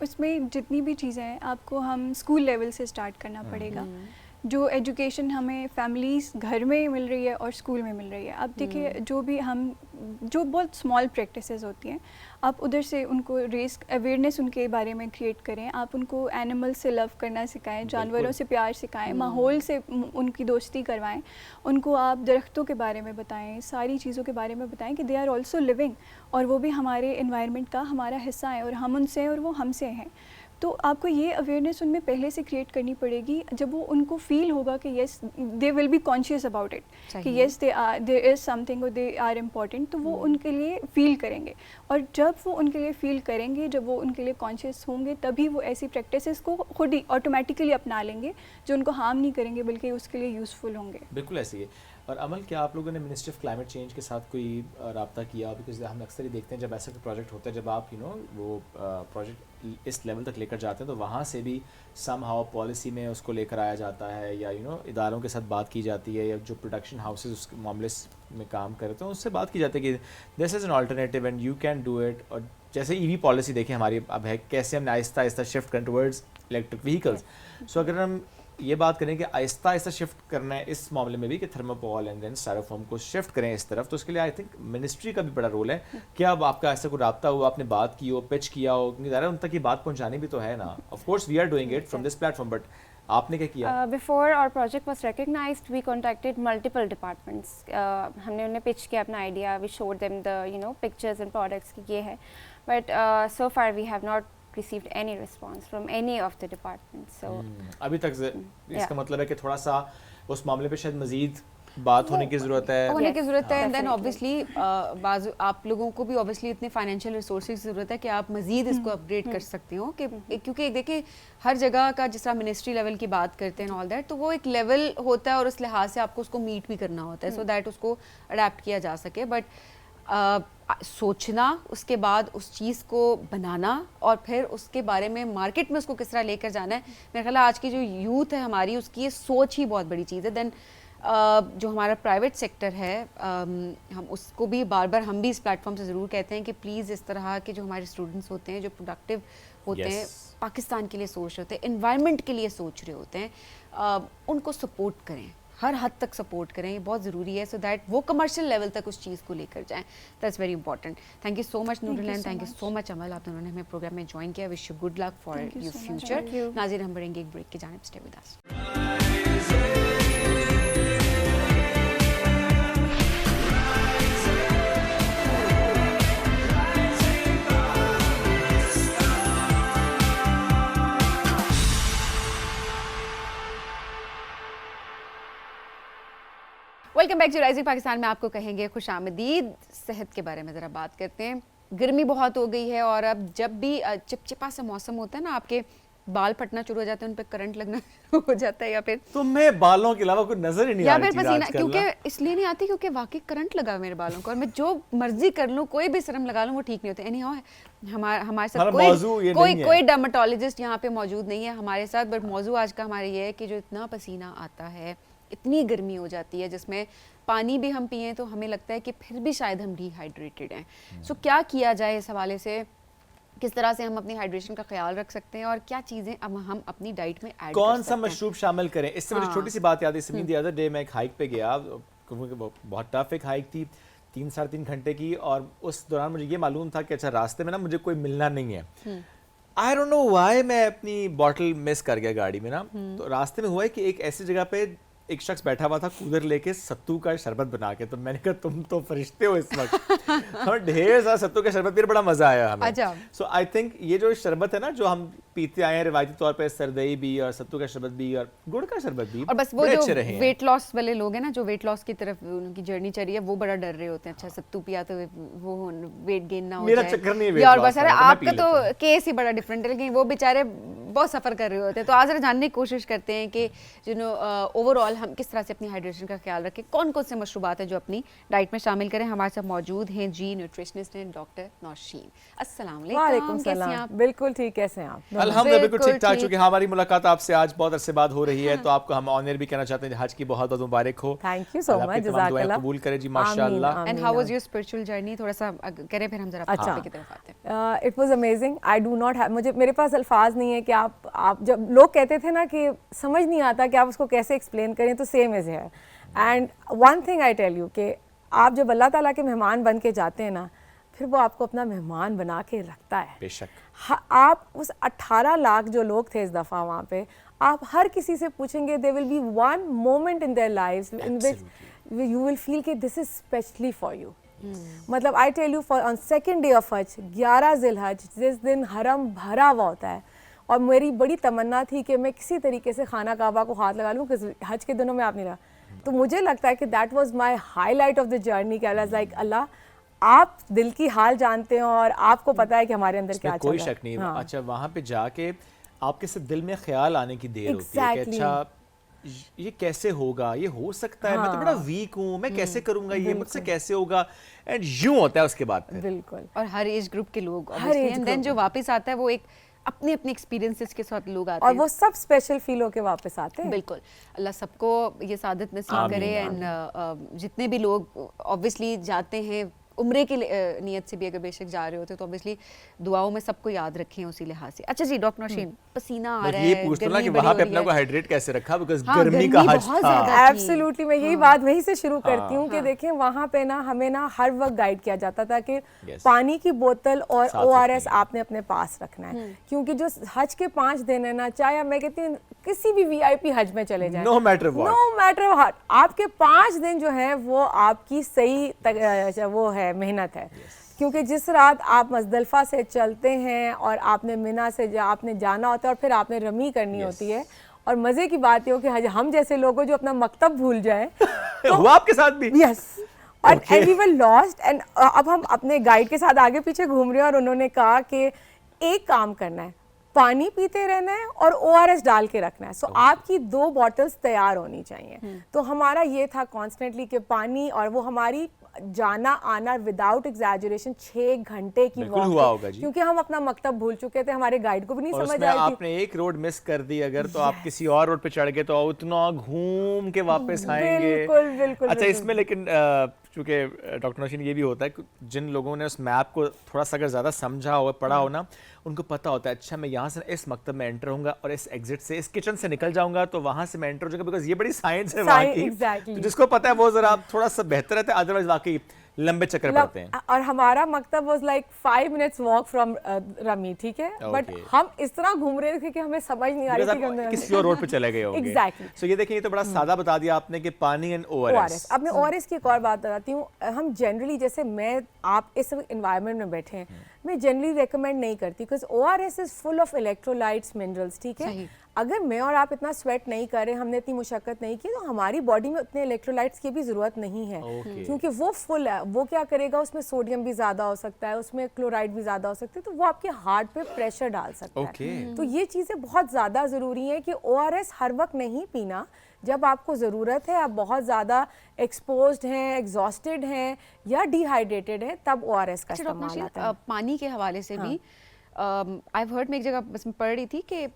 उसमें जितनी भी चीज़ें हैं आपको हम स्कूल लेवल से स्टार्ट करना पड़ेगा। जो एजुकेशन हमें फैमिलीज़ घर में मिल रही है और स्कूल में मिल रही है, अब देखिए जो भी हम जो बहुत स्मॉल प्रैक्टिसेस होती हैं, आप उधर से उनको रेस अवेयरनेस उनके बारे में क्रिएट करें, आप उनको एनिमल से लव करना सिखाएं, जानवरों से प्यार सिखाएं, माहौल से उनकी दोस्ती करवाएं, उनको आप दरख्तों के बारे में बताएं, सारी चीज़ों के बारे में बताएं कि दे आर ऑल्सो लिविंग और वो भी हमारे इन्वायरमेंट का हमारा हिस्सा है और हम उनसे हैं और वो हमसे हैं। तो आपको ये अवेयरनेस उनमें पहले से क्रिएट करनी पड़ेगी, जब वो उनको फील होगा कि yes they will be conscious about it, कि येस देयर इज़ समथिंग और दे आर इम्पॉर्टेंट, तो वो उनके लिए फील करेंगे। और जब वो उनके लिए फील करेंगे, जब वो उनके लिए कॉन्शियस होंगे, तभी वो ऐसी प्रैक्टिसेस को खुद ही ऑटोमेटिकली अपना लेंगे जो उनको हार्म नहीं करेंगे बल्कि उसके लिए यूज़फुल होंगे। बिल्कुल ऐसे ही है। और अमल, क्या आप लोगों ने मिनिस्ट्री ऑफ क्लाइमेट चेंज के साथ कोई राब्ता किया? बिकॉज हम अक्सर ही देखते हैं जब ऐसा कोई प्रोजेक्ट होता है, जब आप वो प्रोजेक्ट इस लेवल तक लेकर जाते हैं तो वहाँ से भी समहाउ पॉलिसी में उसको लेकर आया जाता है, या इदारों के साथ बात की जाती है, या जो प्रोडक्शन हाउसेज उसके मामले में काम करते हैं उससे बात की जाती है कि this is an alternative and you can do it. और जैसे ईवी पॉलिसी देखें हमारी अब है, कैसे हम आहिस्ता आहिस्ता शिफ्ट करें टुवर्ड्स इलेक्ट्रिक व्हीकल्स। सो अगर हम ये बात करें कि आहिस्ता आहिस्ता शिफ्ट करना है इस मामले में भी कि थर्मोकोल एंड देन स्टायरोफोम को शिफ्ट करें इस तरफ, तो उसके लिए आई थिंक मिनिस्ट्री का भी बड़ा रोल है। क्या अब आपका ऐसा कोई राब्ता हुआ, आपने बात की हो, पिच किया हो, क्योंकि ज़रा उन तक ये बात पहुंचानी भी तो है ना। Of course we are doing it from this platform, but आपने क्या किया? Before our project was recognized we contacted multiple departments. हमने उन्हें पिच किया अपना idea, we showed them the pictures and products की ये है, but so far we have not received any response from any of the departments. So अभी तक इसका मतलब है कि थोड़ा सा उस मामले पे शायद मजीद बात होने की ज़रूरत है, होने की ज़रूरत है। And then definitely. ऑब्वियसली बाज़ आप लोगों को भी ऑब्वियसली इतने फाइनेंशियल रिसोर्सेज की ज़रूरत है कि आप मज़ीद इसको अपग्रेड कर सकते हो, कि क्योंकि देखिए हर जगह का जिस तरह मिनिस्ट्री लेवल की बात करते हैं ऑल दैट, तो वो एक लेवल होता है और उस लिहाज से आपको उसको मीट भी करना होता है, सो दैट उसको अडेप्ट किया जा सके। बट सोचना, उसके बाद उस चीज़ को बनाना और फिर उसके बारे में मार्केट में उसको किस तरह लेकर जाना है, मेरा ख्याल है आज की जो यूथ है हमारी, उसकी ये सोच ही बहुत बड़ी चीज़ है। देन जो हमारा प्राइवेट सेक्टर है, हम उसको भी बार बार हम भी इस प्लेटफॉर्म से ज़रूर कहते हैं कि प्लीज़ इस तरह के जो हमारे स्टूडेंट्स होते हैं, जो प्रोडक्टिव होते हैं, पाकिस्तान के लिए सोच रहे होते हैं, एनवायरनमेंट के लिए सोच रहे होते हैं, उनको सपोर्ट करें, हर हद तक सपोर्ट करें, ये बहुत ज़रूरी है, सो दैट वो कमर्शियल लेवल तक उस चीज़ को लेकर जाएं। That's very important. Thank you so much Noorlain, thank you so much Amal, आप दोनों ने हमें प्रोग्राम में ज्वाइन किया। Wish you good luck for your future. नाज़रीन, हम बढ़ेंगे एक ब्रेक की जानिब, stay with us. Welcome back to Rising Pakistan में आपको कहेंगे खुशामदीद। सेहत के बारे में ज़रा बात करते हैं। गर्मी बहुत हो गई है और अब जब भी चिपचिपा सा मौसम होता है ना, आपके बाल फटना शुरू हो जाते हैं, उन पे करंट लगना हो जाता है, या फिर तुम्हें बालों के अलावा कुछ नजर ही नहीं आ रही, या फिर पसीना, क्योंकि इसलिए नहीं आती क्योंकि वाकई करंट लगा है मेरे बालों को, और मैं जो मर्जी कर लूँ, कोई भी सीरम लगा लूँ, वो ठीक नहीं होते। एनी हाउ हमारे साथ कोई डर्मेटोलॉजिस्ट यहाँ पे मौजूद नहीं है हमारे साथ, बट मौजू आज का हमारा ये है कि जो इतना पसीना आता है, इतनी गर्मी हो जाती है, जिसमें पानी भी हम पिएं तो हमें लगता है कि फिर भी शायद हम डिहाइड्रेटेड हैं। सो क्या किया जाए इस हवाले से, किस तरह से हम अपनी हाइड्रेशन का ख्याल रख सकते हैं, और क्या चीज़ें अब हम अपनी डाइट में ऐड कौन सा मशरूब शामिल करें? इससे मुझे छोटी सी बात याद है। सिमी, द अदर डे मैं एक हाइक पे गया, बहुत टफ एक हाइक थी, 3-3.5 घंटे की, और उस दौरान मुझे ये मालूम था कि अच्छा रास्ते में ना मुझे कोई मिलना नहीं है। आई डोंट नो व्हाई मैं अपनी बॉटल मिस कर गया गाड़ी में ना। तो रास्ते में हुआ है कि एक ऐसी जगह पे एक शख्स बैठा हुआ था कूलर लेके सत्तू का शरबत बना के, तो मैंने कहा तुम तो फरिश्ते हो इस वक्त। और ढेर सारा सत्तू का शरबत पी, बड़ा मजा आया हमें। अच्छा। सो आई थिंक ये जो शरबत है ना जो हम पीते आए हैं रिवायती तौर पे, सरदई भी और सत्तू का शरबत भी और गुड़ का शरबत भी, और बस वो जो वेट लॉस वाले लोग हैं ना, जो वेट लॉस की तरफ उनकी जर्नी चल रही है, वो बड़ा डर रहे होते हैं, अच्छा सत्तू पिया तो वो वेट गेन ना हो जाए। मेरा चक्कर नहीं है वेट लॉस का, आपका तो केस ही बड़ा डिफरेंट है, लेकिन वो बेचारे बहुत सफर कर रहे होते हैं। तो आज जानने की कोशिश करते हैं कि ओवरऑल हम किस तरह से अपनी हाइड्रेशन का ख्याल रखें, कौन कौन से मशरूबात है जो अपनी डाइट में शामिल करें। हमारे साथ मौजूद हैं जी न्यूट्रिशनिस्ट हैं डॉक्टर नौशीन। अस्सलाम वालेकुम, कैसे हैं आप? बिल्कुल ठीक, कैसे हैं आप? अल्हम्दुलिल्लाह बिल्कुल ठीक ठाक। चूंकि हमारी मुलाकात आपसे आज बहुत अरसे बाद हो रही है, तो आपको हम ऑनर भी कहना चाहते हैं हज की बहुत बहुत मुबारक हो। थैंक यू सो मच, जज़ाकल्लाह, कबूल करे जी, माशाअल्लाह। And how was your spiritual journey, थोड़ा सा करें फिर हम जरा टॉपिक की तरफ आते हैं। It was amazing. I do not have, मेरे पास अल्फाज नहीं है कि आप जब लोग कहते थे ना कि समझ नहीं आता कि आप उसको कैसे एक्सप्लेन करें, तो सेम इज है। And one thing I tell you कि आप जब अल्लाह ताला के मेहमान बन के जाते हैं ना, फिर वो आपको अपना मेहमान बना के रखता है। बेशक। आप उस 18 लाख जो लोग थे इस दफ़ा वहाँ पे, आप हर किसी से पूछेंगे, there will be one moment in their lives in which you will feel कि this is specially for you. मतलब I tell you, for on second day of हज, 11 ज़िलहज, जिस दिन हरम भरा हुआ होता है, और मेरी बड़ी तमन्ना थी कि मैं किसी तरीके से खाना काबा को हाथ लगा लूँ, क्योंकि हज के दिनों में आप नहीं रहा। तो मुझे लगता है कि that was my highlight of the journey, कि आई वाज लाइक अल्लाह आप दिल की हाल जानते हो और आपको पता है कि हमारे अंदर क्या चल कोई रहा है। शक नहीं। हाँ। अच्छा, वहां पे जाके आपके सिर्फ दिल में ख्याल आने की देर होती है कि Exactly. अच्छा ये कैसे होगा, ये हो सकता है, मैं तो बड़ा वीक हूँ, मैं कैसे करूंगा, ये मुझसे कैसे होगा, एंड यूं होता है उसके बाद फिर। बिल्कुल। और हर एज ग्रुप के लोग हर age एंड देन group जो वापस आता है वो एक अपने अपने एक्सपीरियंसेस के साथ लोग आते और हैं। वो सब स्पेशल फील होके वापस आते हैं। बिल्कुल, अल्लाह सबको ये सादत नसीब आमीन, करे। एंड जितने भी लोग ऑब्वियसली जाते हैं उम्रे की नियत से भी अगर बेशक जा रहे होते तो ऑब्वियसली दुआओं में सबको याद रखें उसी लिहाज से। अच्छा जी डॉक्टर नौशीन, पसीना आ बस रहा ये है, पूछता ना गर्मी कि बड़ी वहां पे हो रही अपना को है। हाइड्रेट कैसे रखा, बिकॉज हाँ, गर्मी का गर्मी हज बहुत था। ज़्यादा थी। एब्सोल्युटली, मैं यही बात वहीं से शुरू करती हूँ कि देखें वहाँ पे ना हमें ना हर वक्त गाइड किया जाता था कि Yes. पानी की बोतल और साथ ORS रखनी है। आपने अपने पास रखना है, क्योंकि जो हज के 5 दिन है ना, चाहे मैं कहती हूँ किसी भी VIP हज में चले जाएं, No matter what. No matter what, आपके 5 दिन जो है वो आपकी सही वो है, मेहनत है। क्योंकि जिस रात आप मजदलफा से चलते हैं और आपने मिना से आपने जाना होता है और फिर आपने रमी करनी होती है, और मज़े की बात ये हो कि हम जैसे लोगों जो अपना मकतब भूल जाएं हुआ आपके साथ भी? यस, और and we were lost. And अब हम अपने गाइड के साथ आगे पीछे घूम रहे हैं और उन्होंने कहा कि एक काम करना है, पानी पीते रहना है और ORS डाल के रखना है। सो आपकी 2 बॉटल्स तैयार होनी चाहिए। तो हमारा ये था कॉन्स्टेंटली कि पानी, और वो हमारी जाना आना विदाउट एग्जैजरेशन 6 घंटे की बिल्कुल walk हुआ थी, होगा जी। क्योंकि हम अपना मकतब भूल चुके थे, हमारे गाइड को भी नहीं और समझ उसमें आई थी। आपने एक रोड मिस कर दी अगर, तो आप किसी और रोड पे चढ़ गए तो उतना घूम के वापस आएंगे। बिल्कुल, बिल्कुल, अच्छा, बिल्कुल। इसमें लेकिन चूंकि डॉक्टर नौशीन ये भी होता है कि जिन लोगों ने उस मैप को थोड़ा सा अगर ज़्यादा समझा हो, पढ़ा हो ना, उनको पता होता है अच्छा मैं यहाँ से इस मकतब में एंटर होऊंगा और इस एग्जिट से, इस किचन से निकल जाऊंगा तो वहाँ से मैं एंटर हो जाऊंगा, बिकॉज ये बड़ी साइंस है वहाँ की। Exactly. तो जिसको पता है वो जरा थोड़ा सा बेहतर रहता है, अदरवाइज वाकई लंबे चक्कर पड़ते हैं। और हमारा मकतब was like 5 minutes walk from रमी, ठीक है, बट Okay. हम इस तरह घूम रहे थे कि हमें समझ नहीं आ रही Because थी कि आप हमने किसी और रोड पे चले गए होंगे। Exactly. So ये देखिए, ये तो बड़ा सादा बता दिया आपने कि पानी एंड ORS। ORS। अब मैं ORS की एक और बात बताती हूँ। हम जनरली, जैसे मैं आप इस इन्वायरमेंट में बैठे हैं, मैं जनरली रेकमेंड नहीं करती, because ORS is full of electrolytes, minerals, ठीक है। सही। अगर मैं और आप इतना स्वेट नहीं कर रहे, हमने इतनी मुशक्कत नहीं की, तो हमारी बॉडी में उतने इलेक्ट्रोलाइट्स की भी ज़रूरत नहीं है। Okay. क्योंकि वो फुल है। वो क्या करेगा, उसमें सोडियम भी ज़्यादा हो सकता है, उसमें क्लोराइड भी ज़्यादा हो सकता है, तो वो आपके हार्ट पे प्रेशर डाल सकता Okay. है। तो ये चीज़ें बहुत ज़्यादा ज़रूरी हैं कि ORS हर वक्त नहीं पीना। जब आपको ज़रूरत है, आप बहुत ज़्यादा एक्सपोज्ड हैं, एग्जॉस्टेड हैं या डिहाइड्रेटेड हैं, तब ORS का अच्छा डॉक्टर इस्तेमाल नौशीन, आता है। पानी के हवाले से भी आई हैव हर्ड, मैं एक जगह बस मैं पढ़ रही थी कि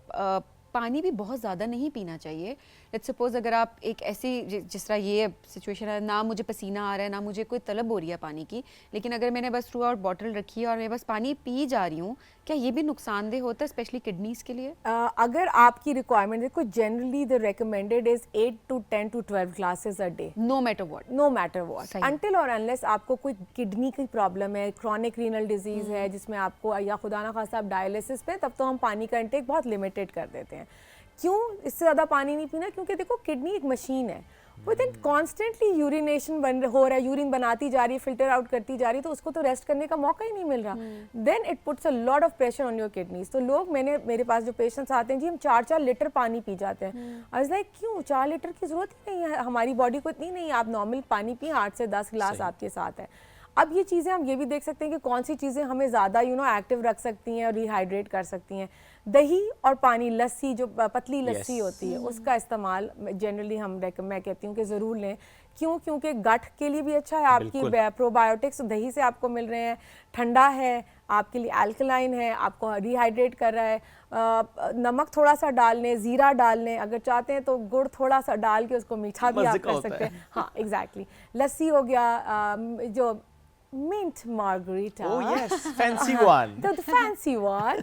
पानी भी बहुत ज़्यादा नहीं पीना चाहिए। लेट्स सपोज अगर आप एक ऐसी जिस तरह ये सिचुएशन है, ना मुझे पसीना आ रहा है, ना मुझे कोई तलब हो रही है पानी की, लेकिन अगर मैंने बस थ्रू आउट बॉटल रखी है और मैं बस पानी पी जा रही हूँ, क्या ये भी नुकसानदेह होता है स्पेशली किडनीज के लिए? अगर आपकी रिक्वायरमेंट देखो, generally the recommended is 8 to 10 to 12 glasses a day, no matter what. No matter what, सही। अनटिल और अनलेस आपको कोई किडनी की प्रॉब्लम है, क्रॉनिक रीनल डिजीज है जिसमें आपको, या खुदा ना खास्ता आप डायलिसिस पे, तब तो हम पानी का इंटेक बहुत लिमिटेड कर देते हैं। क्यों इससे ज़्यादा पानी नहीं पीना? क्योंकि देखो किडनी एक मशीन है, वो दिन कॉन्स्टेंटली यूरिनेशन हो रहा है, यूरिन बनाती जा रही है, फिल्टर आउट करती जा रही है, तो उसको तो रेस्ट करने का मौका ही नहीं मिल रहा। Then it puts a lot of pressure on your kidneys. तो लोग, मेरे पास जो पेशेंट्स आते हैं जी, हम 4-4 लीटर पानी पी जाते हैं। आई वाज लाइक क्यों? 4 लीटर की जरूरत ही नहीं है, हमारी बॉडी को इतनी नहीं है। आप नॉर्मल पानी पिए, 8 से 10 गिलास आपके साथ है। अब ये चीज़ें हम ये भी देख सकते हैं कि कौन सी चीज़ें हमें ज़्यादा एक्टिव रख सकती हैं और रिहाइड्रेट कर सकती हैं। दही और पानी, लस्सी, जो पतली लस्सी होती है, उसका इस्तेमाल जनरली मैं कहती हूँ कि ज़रूर लें। क्यों? क्योंकि गट के लिए भी अच्छा है, आपकी प्रोबायोटिक्स दही से आपको मिल रहे हैं, ठंडा है, आपके लिए अल्कलाइन है, आपको रिहाइड्रेट कर रहा है। नमक थोड़ा सा डाल लें, ज़ीरा डाल लें, अगर चाहते हैं तो गुड़ थोड़ा सा डाल के उसको मीठा भी आप कर सकते हैं। हाँ, एग्जैक्टली। लस्सी हो गया, जो mint margarita, Oh yes, fancy one. तो फैंसी वन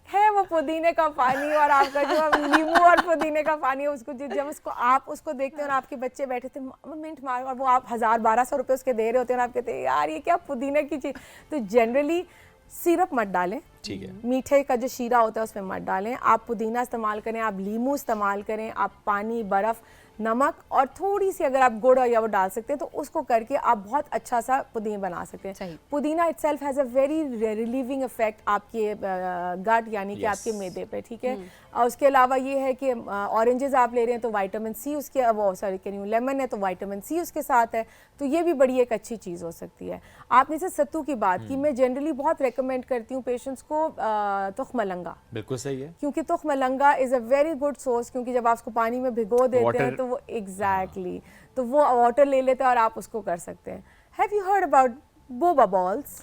है, वो पुदीने का पानी और आपका जो नींबू और पुदीने का पानी है, उसको जब आप उसको देखते हैं और आपके बच्चे बैठे थे मिंट मार, और वो आप 1000-1200 रुपये उसके दे रहे होते हैं और आप कहते हैं यार ये क्या पुदीने की चीज़। तो जनरली सिरप मत डालें, ठीक है। मीठे का जो शीरा होता है उसमें मत डालें। आप पुदीना इस्तेमाल करें, आप लीमू इस्तेमाल करें, आप पानी, बर्फ़, नमक और थोड़ी सी अगर आप गुड़ या वो डाल सकते हैं तो उसको करके आप बहुत अच्छा सा पुदीना बना सकते हैं। सही। पुदीना itself has a very relieving effect आपके गट यानी कि Yes. आपके मैदे पे, ठीक है। और उसके अलावा ये है कि ऑरेंजेस आप ले रहे हैं तो विटामिन सी उसके, वो सॉरी कह रही हूँ, लेमन है तो विटामिन सी उसके साथ है, तो ये भी बड़ी एक अच्छी चीज़ हो सकती है। आपने से सत्तू की बात की, मैं जनरली बहुत रेकमेंड करती हूँ पेशेंट्स को तुख मलंगा, बिल्कुल सही है। क्योंकि तुख मलंगा is a very good source, क्योंकि जब आप उसको पानी में भिगो देते Water- हैं तो वो एग्जैक्टली तो वो वाटर ले लेते हैं और आप उसको कर सकते हैं। Have you heard about Boba balls?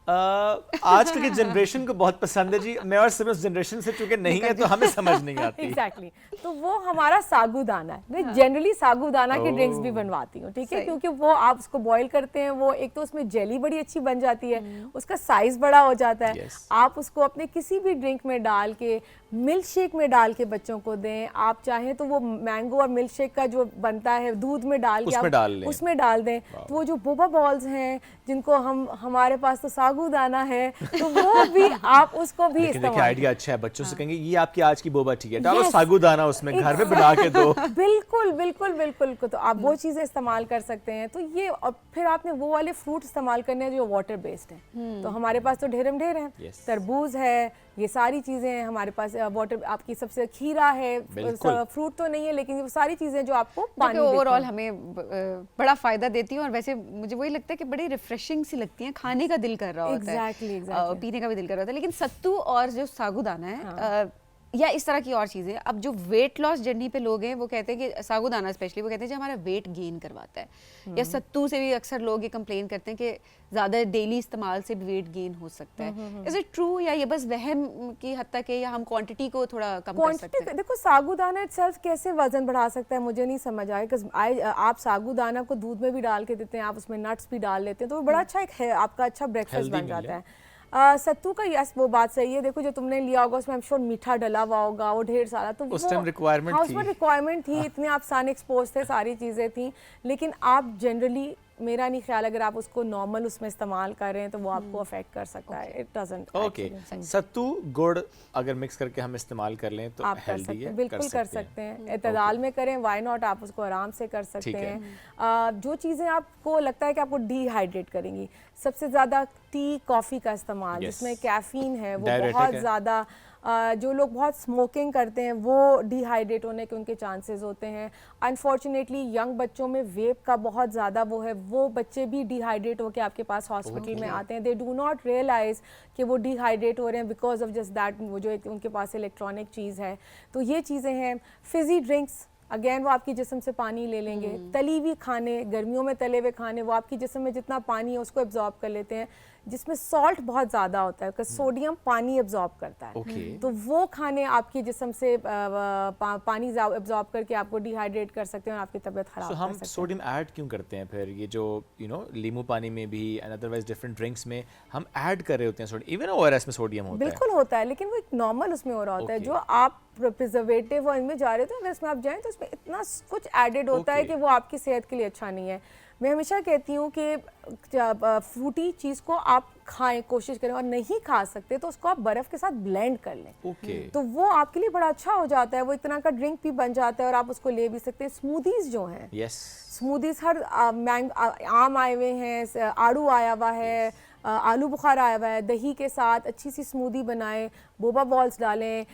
आजकल की जनरेशन को बहुत पसंद है जी, मैं और सिर्फ उस जनरेशन से चूंकि नहीं है तो हमें समझ नहीं आती। एग्जैक्टली तो वो हमारा सागूदाना है। मैं जनरली सागूदाना की ड्रिंक्स भी ओह। बनवाती हूँ, ठीक है, सही। क्योंकि वो आप उसको बॉईल करते हैं, वो एक तो उसमें जेली बड़ी अच्छी बन जाती है, उसका साइज बड़ा हो जाता है। Yes. आप उसको अपने किसी भी ड्रिंक में डाल के, मिल्क शेक में डाल के बच्चों को दें। आप चाहें तो वो मैंगो और मिल्क शेक का जो बनता है दूध में डाल के उसमें आप डाल लें। उसमें डाल दें। तो वो जो बोबा बॉल्स हैं जिनको हमारे पास तो सागूदाना है, तो वो भी आप उसको भी लेकिन देखिए इस्तेमाल आइडिया अच्छा है, बच्चों से कहेंगे ये आपकी आज की बोबा ठीक है, डालो Yes. सागूदाना उसमें घर में बना के दो। बिल्कुल बिल्कुल बिल्कुल तो आप वो चीजें इस्तेमाल कर सकते हैं। तो ये, और फिर आपने वो वाले फ्रूट इस्तेमाल करने हैं जो वाटर बेस्ड हैं। तो हमारे पास तो ढेरम ढेर हैं, Yes. तरबूज है, ये सारी चीजें हैं हमारे पास। वाटर आपकी सबसे खीरा है, बिल्कुल। फ्रूट तो नहीं है लेकिन वो सारी चीजें जो आपको जो कि पानी देती ओवरऑल हैं। हमें बड़ा फायदा देती है। और वैसे मुझे वही लगता है कि बड़ी रिफ्रेशिंग सी लगती हैं, खाने का दिल कर रहा होता है, Exactly. पीने का भी दिल कर रहा होता है। लेकिन सत्तू और जो सागूदाना है या इस तरह की और चीज़ें, अब जो वेट लॉस जर्नी पे लोग हैं वो कहते हैं कि सागूदाना स्पेशली वो कहते हैं जो हमारा वेट गेन करवाता है। या सत्तू से भी अक्सर लोग ये कंप्लेन करते हैं कि ज़्यादा डेली इस्तेमाल से भी वेट गेन हो सकता है। इज इट ट्रू या ये बस वहम की हद तक है, या हम क्वांटिटी को थोड़ा कम कर सकते हैं? देखो सागूदाना इटसेल्फ कैसे वजन बढ़ा सकता है मुझे नहीं समझ आया। आप सागूदाना को दूध में भी डाल के देते हैं, आप उसमें नट्स भी डाल लेते हैं, तो वो बड़ा अच्छा एक है, आपका अच्छा ब्रेकफास्ट Healthy बन meal जाता है। है। सत्तू का यस वो बात सही है। देखो जो तुमने लिया होगा उसमें श्योर मीठा डला हुआ होगा, वो ढेर सारा, तो उस वो time requirement हाँ, थी। उसमें रिक्वायरमेंट थी, इतने आप सन एक्सपोज थे, सारी चीज़ें थी। लेकिन आप जनरली, मेरा नहीं ख्याल, अगर आप उसको नॉर्मल उसमें इस्तेमाल कर रहे हैं तो वो आपको अफेक्ट कर सकता है। It doesn't. ओके, सत्तू गुड़ अगर मिक्स करके हम इस्तेमाल कर लें तो आप कर हेल्दी सकते है, हैं, बिल्कुल कर सकते हैं। एतदाल में करें, वाई नॉट, आप उसको आराम से कर सकते ठीक है। हैं। जो चीज़ें आपको लगता है कि आपको डिहाइड्रेट करेंगी, सबसे ज़्यादा टी कॉफ़ी का इस्तेमाल, Yes. जिसमें कैफीन है, वो Diuretic बहुत है। ज़्यादा, जो लोग बहुत स्मोकिंग करते हैं वो डिहाइड्रेट होने के उनके चांसेस होते हैं। अनफॉर्चुनेटली यंग बच्चों में वेप का बहुत ज़्यादा वो है, वो बच्चे भी डिहाइड्रेट होकर आपके पास हॉस्पिटल में आते हैं। दे डू नॉट रियलाइज़ कि वो डिहाइड्रेट हो रहे हैं बिकॉज ऑफ जस्ट दैट, वो जो एक उनके पास इलेक्ट्रॉनिक चीज़ है। तो ये चीज़ें हैं। फिजी ड्रिंक्स, अगेन वो आपकी जिस्म से पानी ले लेंगे। तली हुई खाने, गर्मियों में तले हुए खाने, वो आपकी जिस्म में जितना पानी है उसको एब्जॉर्ब कर लेते हैं, जिसमें सॉल्ट बहुत ज़्यादा होता है, बिकॉज सोडियम पानी एब्जॉर्ब करता है। ओके। तो वो खाने आपकी जिस्म से पानी एब्जॉर्ब करके आपको डिहाइड्रेट कर सकते हैं और आपकी तबीयत खराब तो कर हम सकते हैं। सोडियम ऐड क्यों करते हैं फिर? ये जो लीमू पानी में भी एंड अदरवाइज डिफरेंट ड्रिंक्स में हम ऐड कर रहे होते हैं सोडियम, इवन ओआरएस में सोडियम होता है। बिल्कुल होता है, लेकिन वो एक नॉर्मल उसमें हो रहा होता है। Okay. जो आप प्रिजर्वेटिव और इनमें जा रहे हो तो अगर इसमें आप जाएं तो उसमें इतना कुछ एडेड होता है Okay. कि वो आपकी सेहत के लिए अच्छा नहीं है। मैं हमेशा कहती हूँ कि फ्रूटी चीज़ को आप खाएं, कोशिश करें, और नहीं खा सकते तो उसको आप बर्फ़ के साथ ब्लेंड कर लें। ओके। तो वो आपके लिए बड़ा अच्छा हो जाता है, वो इतना का ड्रिंक भी बन जाता है और आप उसको ले भी सकते हैं। स्मूदीज़ जो हैं, यस। स्मूदीज़ हर आम आए हुए हैं, आड़ू आया हुआ है, आलू बुखारा आया हुआ है, दही के साथ अच्छी सी स्मूदी बनाएं, बोबा बॉल्स डालें,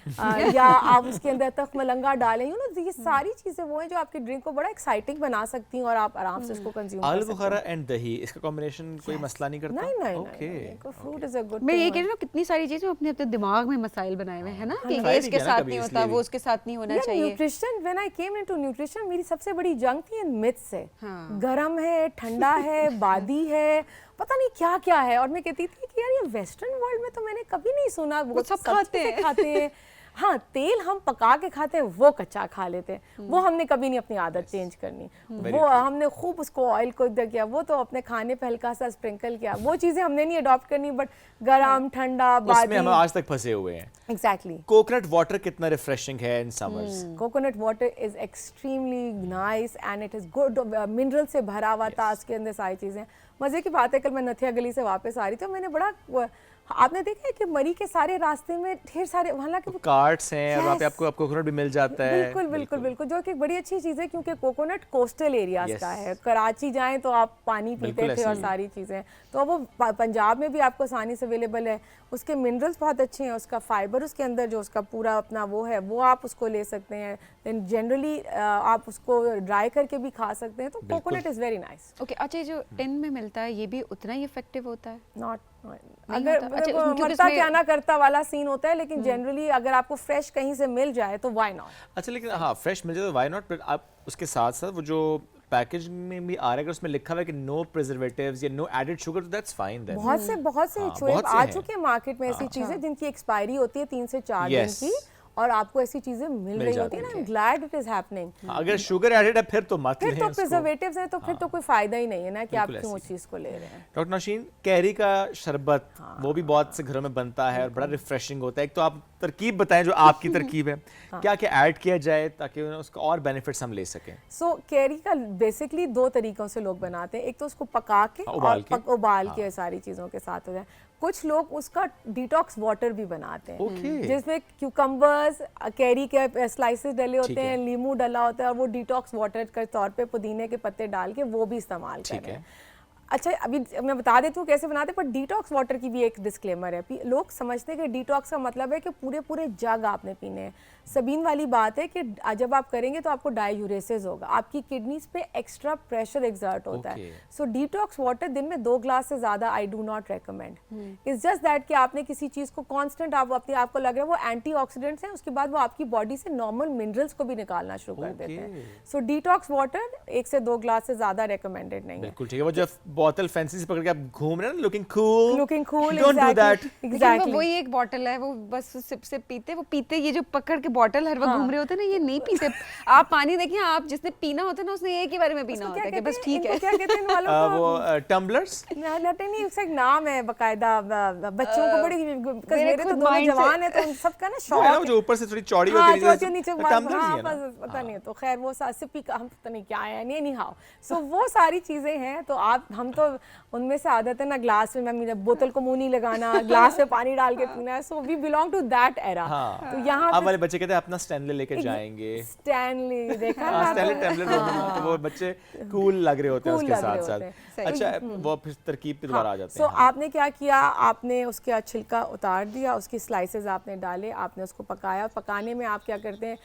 या आप उसके अंदर तख मलंगा डालें। ये सारी चीज़ें वो हैं जो आपके ड्रिंक को बड़ा एक्साइटिंग बना सकती हैं और आप आराम से उसको कंज्यूम कर आलू सकते बुखारा हैं। एंड दही, इसका कॉम्बिनेशन कोई मसला नहीं करता? नहीं नहीं ओके। नहीं, फ्रूट इज अ गुड। मैं ये कह रही हूँ कितनी सारी चीजें अपने अपने दिमाग में मसाइल बनाए हुए हैं ना, कि try ये भी इसके किया ना साथ कभी नहीं इसलिए होता, भी। वो उसके साथ नहीं होना चाहिए। Nutrition, when I came into nutrition, मेरी सबसे बड़ी जंग थी इन मिथ्स से। हाँ। गरम है, ठंडा है, बादी है, पता नहीं क्या क्या है। और मैं कहती थी कि यार ये वेस्टर्न वर्ल्ड में तो मैंने कभी नहीं सुना, वो सब खाते चीज़ें खाते हैं। हाँ, तेल हम पका के खाते हैं, वो कच्चा खा लेते हैं। वो हमने कभी नहीं अपनी आदत चेंज करनी। Very वो true. हमने खूब उसको ऑयल को किया, वो तो अपने खाने पे हल्का सा स्प्रिंकल किया, वो चीज़ें हमने नहीं अडॉप्ट करनी। बट गरम, ठंडा, उसमें बादी, हम आज तक फंसे हुए हैं। एग्जैक्टली। कोकोनट वाटर कितना रिफ्रेशिंग है in summers. Coconut water is extremely nice and it is good, mineral से भरा हुआ था उसके अंदर सारी चीज़ें। मज़े की बात है, कल मैं नथिया गली से वापस आ रही थी, मैंने बड़ा आपने देखा है कि मरी के सारे रास्ते में ढेर सारे हालांकि वो कार्ट्स हैं और वहाँ पे Yes. आपको कोकोनट भी मिल जाता है। बिल्कुल बिल्कुल बिल्कुल, जो कि एक बड़ी अच्छी चीज़ है क्योंकि कोकोनट कोस्टल एरियाज Yes. का है। कराची जाएं तो आप पानी पीते बिल्कुल थे और ऐसे ही। सारी चीज़ें, तो वो पंजाब में भी आपको आसानी से अवेलेबल है। उसके मिनरल्स बहुत अच्छे हैं, उसका फाइबर उसके अंदर जो उसका पूरा अपना वो है वो आप उसको ले सकते हैं। देन जनरली आप उसको ड्राई करके भी खा सकते हैं, तो coconut is very nice. Okay, अच्छा ये जो टिन में मिलता है ये भी उतना ही इफेक्टिव होता है? नॉट नहीं अगर होता? अच्छा, वो क्योंकि मरता उसमें- क्या ना करता वाला सीन होता है, लेकिन जनरली अगर आपको फ्रेश कहीं से मिल जाए तो व्हाई नॉट। अच्छा लेकिन हाँ फ्रेश मिल जाए तो व्हाई नॉट, बट आप उसके साथ साथ वो जो पैकेज में भी आ रहा है अगर उसमें लिखा हुआ है कि नो प्रिजर्वेटिव्स या नो एडेड शुगर, तो दैट्स फाइन देन। बहुत से हाँ, चूहे बहुत से आ हैं। चुके हैं मार्केट में ऐसी चीजें जिनकी एक्सपायरी होती है 3 से 4 दिन Yes. की, और आपको ऐसी चीजें मिल रही होती है ना। I am glad it is happening. अगर शुगर एडेड है फिर तो मत फिर लें तो उसको। प्रिजर्वेटिव्स हैं, तो फिर तो कोई फायदा ही नहीं है ना कि आप बिल्कुल क्यों ऐसे उस चीज को ले रहे हैं। डॉक्टर नौशीन, कैरी का शरबत वो भी बहुत से घरों में बनता है और बड़ा रिफ्रेशिंग होता है। एक तो आप तरकीब बताएं जो आपकी तरकीब है, क्या क्या ऐड किया जाए ताकि उसका और बेनिफिट्स हम ले सकें। सो कैरी का बेसिकली 2 तरीकों से लोग बनाते हैं। एक तो उसको पका के हाँ, उबाल के। उबाल के सारी चीज़ों के साथ हो जाए। कुछ लोग उसका डिटॉक्स वाटर भी बनाते हैं, Okay. जिसमें क्यूकम्बर्स, कैरी के स्लाइसेस डले ठीक होते है। हैं, नींबू डला होता है, और वो डिटॉक्स वाटर के तौर पे पुदीने के पत्ते डाल के वो भी इस्तेमाल ठीक करें। है। अच्छा, अभी मैं बता देती हूँ कैसे बनाते हैं, पर डिटॉक्स वाटर की भी एक डिस्क्लेमर है। लोग समझते हैं कि डिटॉक्स का मतलब है कि पूरे पूरे जग आपने पीने हैं। सबीन वाली बात है कि जब आप करेंगे तो आपको डायूरेसिस होगा, आपकी किडनीज पे एक्स्ट्रा प्रेशर एग्जर्ट होता है। Okay. सो डिटॉक्स वाटर दिन में 2 ग्लास से ज़्यादा I do not recommend. It's just that कि आपने किसी चीज़ को कांस्टेंट आपको लग रहा है वो एंटीऑक्सीडेंट्स हैं, उसके बाद वो आपकी बॉडी से नॉर्मल मिनरल्स को भी निकालना शुरू कर देते हैं। सो डिटॉक्स वाटर 1 से 2 ग्लास से ज़्यादा रेकमेंडेड नहीं है। बिल्कुल ठीक है। वो जब बोतल फैंसी से पकड़ के आप घूम रहे हैं ना, looking cool, looking cool, don't do that. लेकिन वो एग्जैक्टली। वही एक बॉटल है, वो बस सिप से पीते, वो पीते ये जो पकड़ के बॉटल हर वक्त घूम रहे होते हैं ना, ये नहीं पीते। आप पानी देखिए, आप जिसने पीना होता है ना उसने एक ही बारे में पीना होता है कि बस ठीक है। क्या कहते हैं इन वालों को? वो टम्बलर्स नहीं, उसका एक नाम है बकायदा। बच्चों को बड़ी, मेरे तो खुद दोनों mind से- जवान है तो उन सबका ना वो शौक है ना, वो है। जो ऊपर से थोड़ी चौड़ी हाँ, होती है जो नीचे टम्बलर्स ही हाँ, है ना। बस पता नहीं है, तो खैर वो सिपी का हम पता नहीं क्या है, नहीं हाउ। सो वो सारी चीजें हैं, तो हम तो उनमें से आदत है ना, ग्लास में मैं बोतल को मुंह नहीं लगाना, ग्लास में पानी डाल के पीना है। So we belong to that era. हाँ। तो यहाँ अब पे वाले बच्चे कहते हैं अपना स्टैनले लेके जाएंगे। स्टैनली देखा ना हाँ, आपने? स्टैनले टम्बलर होते हैं, तो वो बच्चे कूल लग रहे होते हैं Cool उसके लग रहे साथ होते हैं। साथ। अच्छा, वो फिर तरकीब पे दोबारा आ जाते सो हैं। हाँ। आपने क्या किया, आपने उसके छिलका उतार दिया, उसकी स्लाइसेस आपने डाले, आपने उसको पकाया। पकाने में आप क्या करते हैं,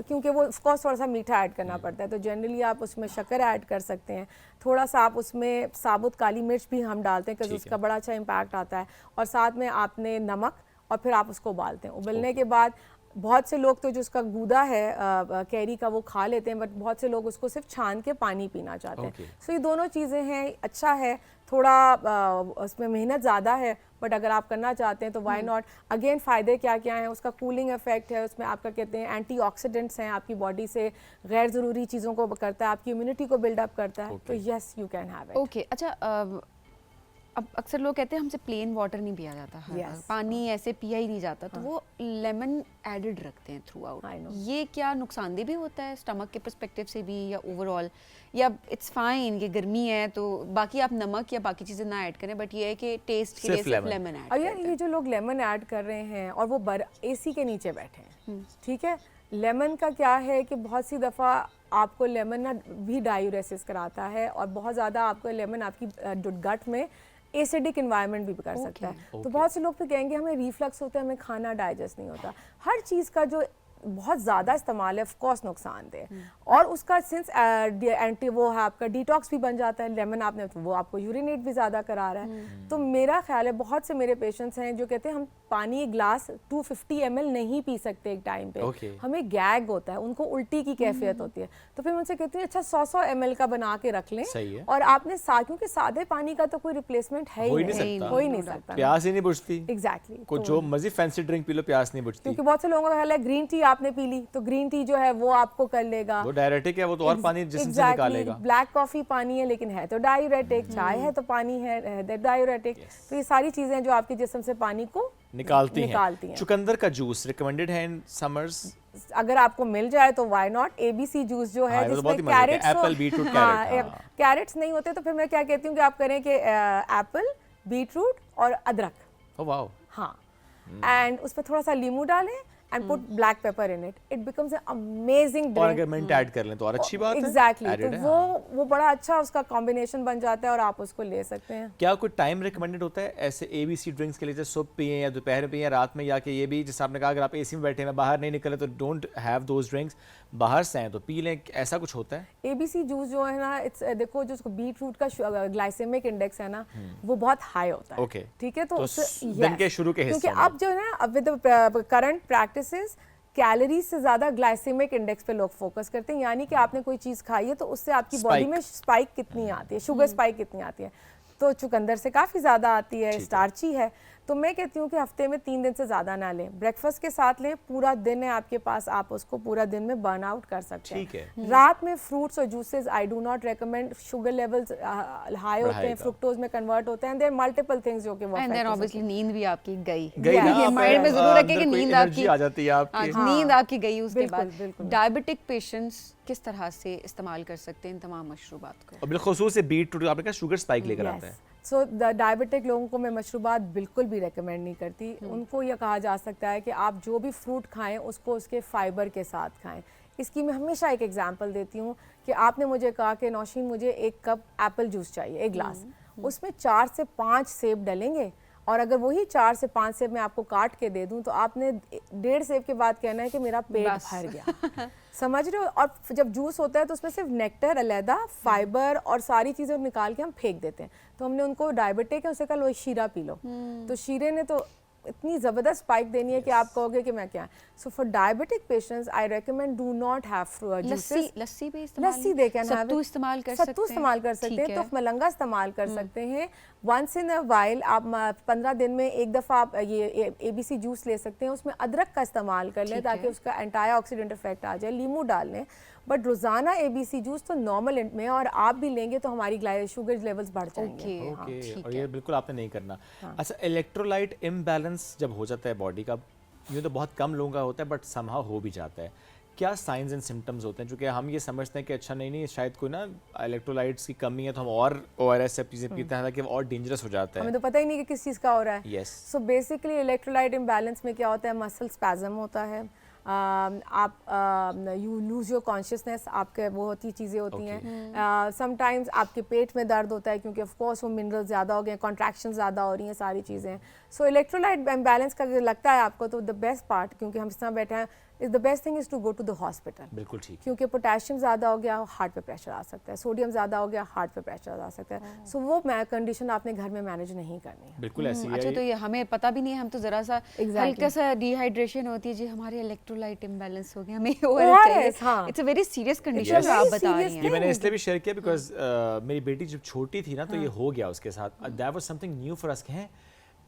क्योंकि वो उसको थोड़ा सा मीठा ऐड करना पड़ता है, तो जनरली आप उसमें शक्कर ऐड कर सकते हैं। थोड़ा सा आप उसमें साबुत काली मिर्च भी हम डालते हैं, क्योंकि ठीक है। उसका बड़ा अच्छा इम्पैक्ट आता है। और साथ में आपने नमक, और फिर आप उसको उबालते हैं। उबलने के बाद बहुत से लोग तो जो उसका गूदा है कैरी का वो खा लेते हैं, बट बहुत से लोग उसको सिर्फ छान के पानी पीना चाहते हैं। Okay. सो ये दोनों चीज़ें हैं, अच्छा है। थोड़ा उसमें मेहनत ज़्यादा है, बट अगर आप करना चाहते हैं तो वाई नॉट। अगेन फ़ायदे क्या क्या हैं, उसका कूलिंग इफेक्ट है, उसमें आपका कहते हैं एंटीऑक्सीडेंट्स हैं, आपकी बॉडी से गैर ज़रूरी चीज़ों को करता है, आपकी इम्यूनिटी को बिल्डअप करता है। तो yes, you can have it. Okay, अच्छा, अब अक्सर लोग कहते हैं हमसे प्लेन वाटर नहीं पिया जाता, Yes. पानी ऐसे पिया ही नहीं जाता, तो वो लेमन एडेड रखते हैं थ्रू आउट। I know. ये क्या नुकसानदेह भी होता है स्टमक के पर्सपेक्टिव से भी, या ओवरऑल, या इट्स फाइन, ये गर्मी है तो बाकी आप नमक या बाकी चीज़ें ना ऐड करें, बट ये है कि टेस्ट के लिए सिर्फ सिर्फ lemon. लेमन ऐड और यार ये जो लोग लेमन ऐड कर रहे हैं और वो एसी के नीचे बैठे हैं, ठीक है। लेमन का क्या है कि बहुत सी दफ़ा आपको लेमन ना भी डायूरेसिस कराता है, और बहुत ज़्यादा आपको लेमन आपकी गट में एसिडिक इन्वायरमेंट भी कर सकता है। तो बहुत से लोग तो कहेंगे हमें रिफ्लक्स होता है, हमें खाना डाइजेस्ट नहीं होता। हर चीज़ का जो बहुत ज़्यादा इस्तेमाल है ऑफ कोर्स नुकसानदेह, और उसका सिंस एंटी वो है आपका डिटॉक्स भी बन जाता है। लेमन आपने तो वो आपको यूरिनेट भी ज़्यादा करा रहा है। तो मेरा ख्याल है बहुत से मेरे पेशेंट्स हैं जो कहते हैं हम पानी एक ग्लास 250 ml नहीं पी सकते एक टाइम पे, Okay. हमें गैग होता है, उनको उल्टी की कैफियत होती है। तो फिर उनसे कहती हूँ अच्छा 100 ml का बना के रख लें, सही है। और आपने क्योंकि सादे पानी का तो कोई रिप्लेसमेंट है हो ही ही नहीं नहीं, सकता। हो ही नहीं सकता। प्यास ही नहीं बुझती। एग्जैक्टली। को जो मर्जी फैंसी ड्रिंक पी लो, प्यास नहीं बुझती। क्योंकि बहुत से लोगों का ख्याल है ग्रीन टी आपने पी ली तो ग्रीन टी जो है वो आपको कर लेगा, वो डायरेटिक है, वो तो और पानी जिस्म से निकालेगा। ब्लैक कॉफी पानी है लेकिन है तो डायूरेटिक, चाय है तो पानी है डायूरेटिक। तो ये सारी चीजें जो आपके जिस्म से पानी को निकालती हैं। चुकंदर का जूस रिकमेंडेड है इन समर्स। अगर आपको मिल जाए तो व्हाई नॉट। ABC जूस जो है हाँ, ये तो बहुत जिसमें ही मजे का, कैरेट्स एप्पल, बीटरूट, कैरेट, हाँ। कैरेट्स नहीं होते तो फिर मैं क्या कहती हूँ कि आप करें कि एप्पल, बीटरूट और अदरक, ओह वाओ, हाँ, एंड उस पर थोड़ा सा लीमू डालें and put black paper in it, it becomes an amazing और ड्रिंक। अगर मिंट ऐड कर लें तो और अच्छी बात है। एग्जैक्टली, Added तो है, हाँ। वो बड़ा अच्छा उसका कॉम्बिनेशन बन जाता है और आप उसको ले सकते हैं। क्या कोई टाइम रिकमेंडेड होता है ऐसे ABC ड्रिंक्स के लिए, जैसे सुबह पिए या दोपहर में पिए या रात में, या कि ये भी जैसे आपने कहा अगर आप AC में बैठे हैं बाहर नहीं निकले तो डोंट हैव दोज ड्रिंक्स, बाहर से आए तो पी लें, ऐसा कुछ होता है? ABC जूस जो है ना, इट्स देखो जो उसको बीट रूट का ग्लाइसेमिक इंडेक्स है ना, वो बहुत हाई होता है। Okay. ठीक है, तो तो उससे दिन के शुरू के हिस्से क्योंकि में। अब जो है ना, अब विद करंट प्रैक्टिसेस कैलोरीज से ज़्यादा ग्लाइसेमिक इंडेक्स पे लोग फोकस करते हैं, यानी कि आपने कोई चीज़ खाई है तो उससे आपकी बॉडी Spike. में स्पाइक कितनी आती है, शुगर स्पाइक कितनी आती है, तो चुकंदर से काफ़ी ज़्यादा आती है, स्टार्ची है। तो मैं कहती हूँ कि हफ्ते में 3 दिन से ज़्यादा ना लें, ब्रेकफास्ट के साथ लें, पूरा दिन है आपके पास, आप उसको पूरा दिन में बर्न आउट कर सकते हैं। ठीक है। रात में फ्रूट्स और juices I do not recommend, sugar levels high होते हैं, बढ़ाएगा। फ्रुक्टोज में कन्वर्ट होते हैं, देयर मल्टीपल थिंग्स जो कि वो एंड affect देन हो ऑब्वियसली नींद भी आपकी गई गई ना, ये आप माइंड में जरूर रखे कि अंदर कोई नींद energy आपकी आ जाती है आपकी। हाँ, नींद आपकी गई उसके बिल्कुल, बाद। बिल्कुल। डायबिटिक पेशेंट्स किस तरह से इस्तेमाल कर सकते हैं इन तमाम मशरूबात को? और बिलखुसूस से बीट रूट आपने कहा शुगर स्पाइक लेकर आता है। सो डायबिटिक लोगों को मैं मशरूबात बिल्कुल भी रेकमेंड नहीं करती। उनको यह कहा जा सकता है कि आप जो भी फ्रूट खाएं उसको उसके फाइबर के साथ खाएं। इसकी मैं हमेशा एक एग्जांपल देती हूँ कि आपने मुझे कहा कि नौशीन मुझे 1 कप एप्पल जूस चाहिए, 1 ग्लास, उसमें 4 से 5 सेब डलेंगे, और अगर वही 4 से 5 सेब मैं आपको काट के दे दूं तो आपने 1.5 सेब के बाद कहना है कि मेरा पेट बस। भर गया। समझ रहे हो? और जब जूस होता है तो उसमें सिर्फ नेक्टर अलहदा, फाइबर और सारी चीज़ें निकाल के हम फेंक देते हैं। तो हमने उनको डायबिटिक है उसे कल वही शीरा पी लो, तो शीरे ने तो इतनी ज़बरदस्त स्पाइक देनी है कि आप कहोगे कि मैं क्या। So for diabetic patients I recommend do not have lassi भी इस्तेमाल लस्सी दे कैन हैव सत्तू इस्तेमाल कर सकते हैं, सत्तू इस्तेमाल कर सकते हैं, ठीक तो है। मलंगा इस्तेमाल कर सकते हैं। वंस इन अ वाइल आप 15 दिन में एक दफ़ा आप ये ABC जूस ले सकते हैं, उसमें अदरक का इस्तेमाल कर लें ठीक ताकि है। उसका एंटीऑक्सीडेंट इफेक्ट आ जाए, लीमू डाल लें। बट रोज़ाना ABC जूस तो नॉर्मल में, और आप भी लेंगे तो हमारी शुगर लेवल्स बढ़ जाएंगे। ओके, हाँ, ओके, ठीक और है। ये बिल्कुल आपने नहीं करना। अच्छा, इलेक्ट्रोलाइट इम्बैलेंस जब हो जाता है बॉडी का, ये तो बहुत कम लोगों का होता है बट समहाउ हो भी जाता है, क्या साइंस एंड सिम्टम्स होते हैं? क्योंकि हम ये समझते हैं कि अच्छा नहीं शायद कोई ना इलेक्ट्रोलाइट्स की कमी है तो हम और ORS सब चीज़ें पीते हैं, ताकि वो और डेंजरस हो जाता हमें है। तो पता ही नहीं कि किस चीज़ का हो रहा है। Yes, so basically electrolyte imbalance में क्या होता है, मसल स्पैज़म होता है, आप यू लूज योर कॉन्शियसनेस, आपके वो होती चीज़ें होती हैं। समटाइम्स आपके पेट में दर्द होता है क्योंकि ऑफ कोर्स वो मिनरल ज़्यादा हो गए, कॉन्ट्रैक्शन ज़्यादा हो रही हैं, सारी चीज़ें। सो इलेक्ट्रोलाइट इम्बैलेंस का अगर लगता है आपको तो द बेस्ट पार्ट, क्योंकि हम इस तरह बैठे हैं, is the best thing is to go to the hospital. बिल्कुल ठीक है। क्योंकि पोटेशियम ज़्यादा हो गया, हार्ट पे प्रेशर आ सकता है, सोडियम ज़्यादा हो गया, हार्ट पे प्रेशर आ सकता है। सो वो कंडीशन आपने घर में मैनेज नहीं करनी है। बिल्कुल ऐसी अच्छा, तो है। ये हमें पता भी नहीं है, हम तो जरा सा Exactly. हल्का सा डिहाइड्रेशन होती है जी, हमारे इलेक्ट्रोलाइट इम्बैलेंस हो गया, हमें ORS, हाँ। It's a very serious condition Yes. जो आप Very बता रही serious हैं। ये मैंने इसलिए भी शेयर किया बिकॉज मेरी बेटी जब छोटी थी ना तो ये हो गया उसके साथ। That was something new for us कि हैं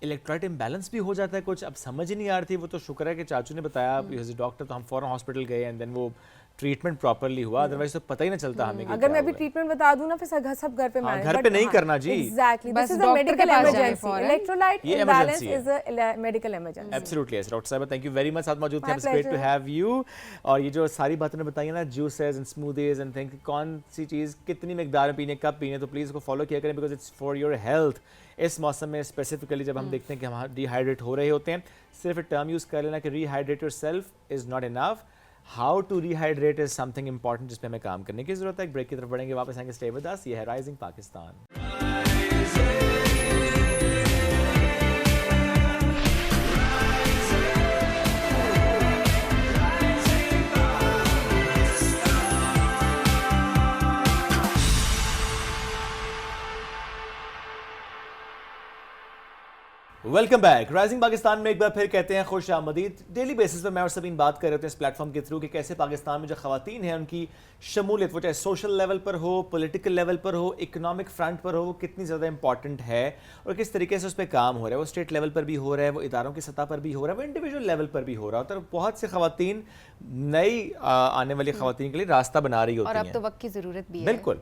इलेक्ट्रोलाइट इम्बैलेंस भी हो जाता है कुछ, अब समझ ही नहीं आ रही थी। वो तो शुक्र है कि चाचू ने बताया डॉक्टर, तो हम फौरन हॉस्पिटल गए एंड देन वो ट्रीटमेंट प्रॉपर्ली हुआ, अदरवाइज तो पता ही ना चलता हमें कि अगर क्या मैं अभी हुआ है। ट्रीटमेंट बता दूं ना फिर सब घर पे हाँ, manage, घर but पे नहीं हाँ, करना जी। Exactly, बस this is a डॉक्टर के medical पास जाएं emergency. फौरन। Electrolyte ये imbalance emergency is a medical emergency. Absolutely yes. Doctor साहिबा थैंक यू वेरी मच, साथ मौजूद थे, My it's great to pleasure. Have you. और ये जो सारी बातें ने बताई ना, juices and smoothies and thing, कौन सी चीज़ कितनी मिकदार में पीने, कब पीने, तो प्लीज़ इसको फॉलो किया करें because it's for your health. इस मौसम में स्पेसिफिकली जब हम देखते हैं कि हम डिहाइड्रेट हो रहे होते हैं, सिर्फ टर्म यूज़ कर लेना कि rehydrate yourself is not enough, how to rehydrate is something important जिस पे हमें काम करने की जरूरत है। एक ब्रेक की तरफ बढ़ेंगे, वापस आएंगे, स्टे विद अस। ये है rising Pakistan. Welcome back. Rising Pakistan में एक बार फिर कहते हैं खुश आमदीद। डेली बेसिस पर मैं और सबीन बात कर रहे होते हैं इस प्लेटफॉर्म के थ्रू कि कैसे पाकिस्तान में जो खवातीन हैं उनकी शमूलियत, वो चाहे सोशल लेवल पर हो, पॉलिटिकल लेवल पर हो, इकोनॉमिक फ्रंट पर हो, वो कितनी ज़्यादा इंपॉर्टेंट है और किस तरीके से उस पर काम हो रहा है। वो स्टेट लेवल पर भी हो रहा है, वो इदारों की सतह पर भी हो रहा है, वो इंडिविजुअल लेवल पर भी हो रहा है। तो बहुत से खवातीन नई आने वाली खवातीन के लिए रास्ता बना रही होती और हैं। अब तो वक्त की ज़रूरत भी है। बिल्कुल।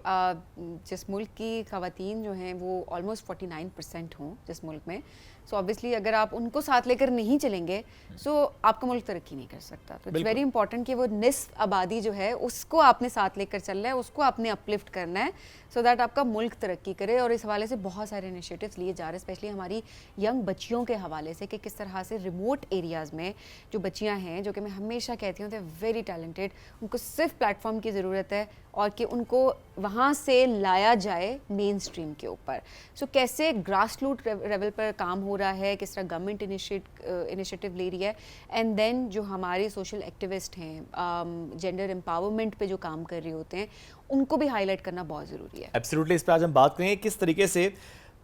जिस मुल्क की खवातीन जो हैं वो ऑलमोस्ट 49% हों जिस मुल्क में, सो ऑब्वियसली अगर आप उनको साथ लेकर नहीं चलेंगे सो आपका मुल्क तरक्की नहीं कर सकता। तो इट्स वेरी इंपॉर्टेंट कि वो निस्फ आबादी जो है उसको आपने साथ लेकर चलना है, उसको आपने अपलिफ्ट करना है सो दैट आपका मुल्क तरक्की करे। और इस हवाले से बहुत सारे इनिशिएटिव्स लिए जा रहे हैं, स्पेशली हमारी यंग बच्चियों के हवाले से कि किस तरह से रिमोट एरियाज़ में जो बच्चियां हैं, जो कि मैं हमेशा कहती हूँ दे वेरी टैलेंटेड, उनको सिर्फ प्लेटफॉर्म की ज़रूरत है और कि उनको वहाँ से लाया जाए मेन स्ट्रीम के ऊपर। सो कैसे ग्रास रूट लेवल पर काम हो रहा है, किस तरह गवर्नमेंट इनिशिएटिव ले रही है, एंड देन जो हमारे सोशल एक्टिविस्ट हैं जेंडर एम्पावरमेंट पे जो काम कर रहे होते हैं उनको भी हाईलाइट करना बहुत ज़रूरी है। एब्सोल्युटली, इस पर आज हम बात करेंगे किस तरीके से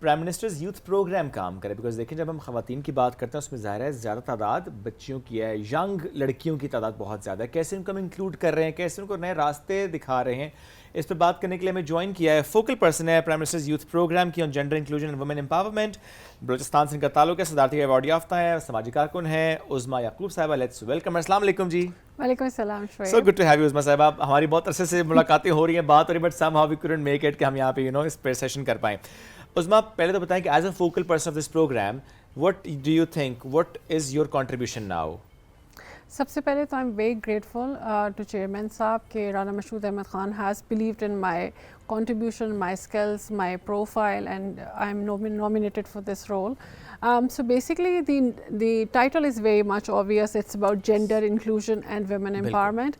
प्राइम मिनिस्टर्स यूथ प्रोग्राम काम करे। बिकॉज देखिए, जब हम खवातीन की बात करते हैं उसमें ज़ाहिर है ज़्यादा तादाद बच्चियों की है, यंग लड़कियों की तादाद बहुत ज़्यादा है। कैसे उनको हम इंक्लूड कर रहे हैं, कैसे उनको नए रास्ते दिखा रहे हैं, इस पर बात करने के लिए हमें ज्वाइन किया है फोकल पर्सन है प्राइम मिनिस्टर्स यूथ प्रोग्राम की on gender inclusion and women empowerment, Balochistan से इनका ताल्लुक है, सदारती अवार्ड याफ्ता है, सामाजिक कारकुन है उज़मा याकूब साहिबा। Let's welcome. अस्सलाम वालेकुम जी। वालेकुम अस्सलाम। So good to have you Uzma Sahiba. हमारी बहुत अरसे से मुलाकातें हो रही हैं, बात हो रही है, but somehow we couldn't make it कि हम यहाँ पे इस पे सेशन कर पाएँ। उज़मा, पहले तो बताएं कि as a focal person of this program what do you think, what is your contribution now? सबसे पहले तो I am very grateful to chairman साहब के Rana Mashhood Ahmed Khan has believed in my contribution, my skills, my profile, and I'm nominated for this role. So basically the title is very much obvious. It's about gender inclusion and women empowerment.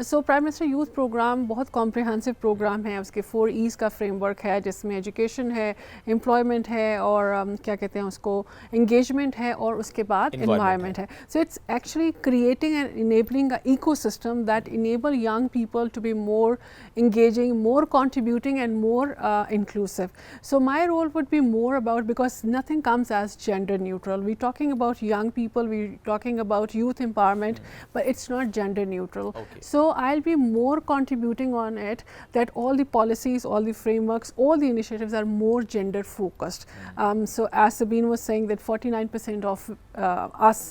So Prime Minister Youth Program बहुत comprehensive program है, उसके 4 E's का framework है जिसमें education है, employment है और क्या कहते हैं उसको engagement है और उसके बाद environment है. So it's actually creating and enabling an ecosystem that enable young people to be more engaging, more contributing and more inclusive. So my role would be more about, because nothing comes as gender neutral. We're talking about young people, we're talking about youth empowerment, but it's not gender neutral. Okay. So I'll be more contributing on it, that all the policies, all the frameworks, all the initiatives are more gender focused. So as Sabine was saying that 49% of us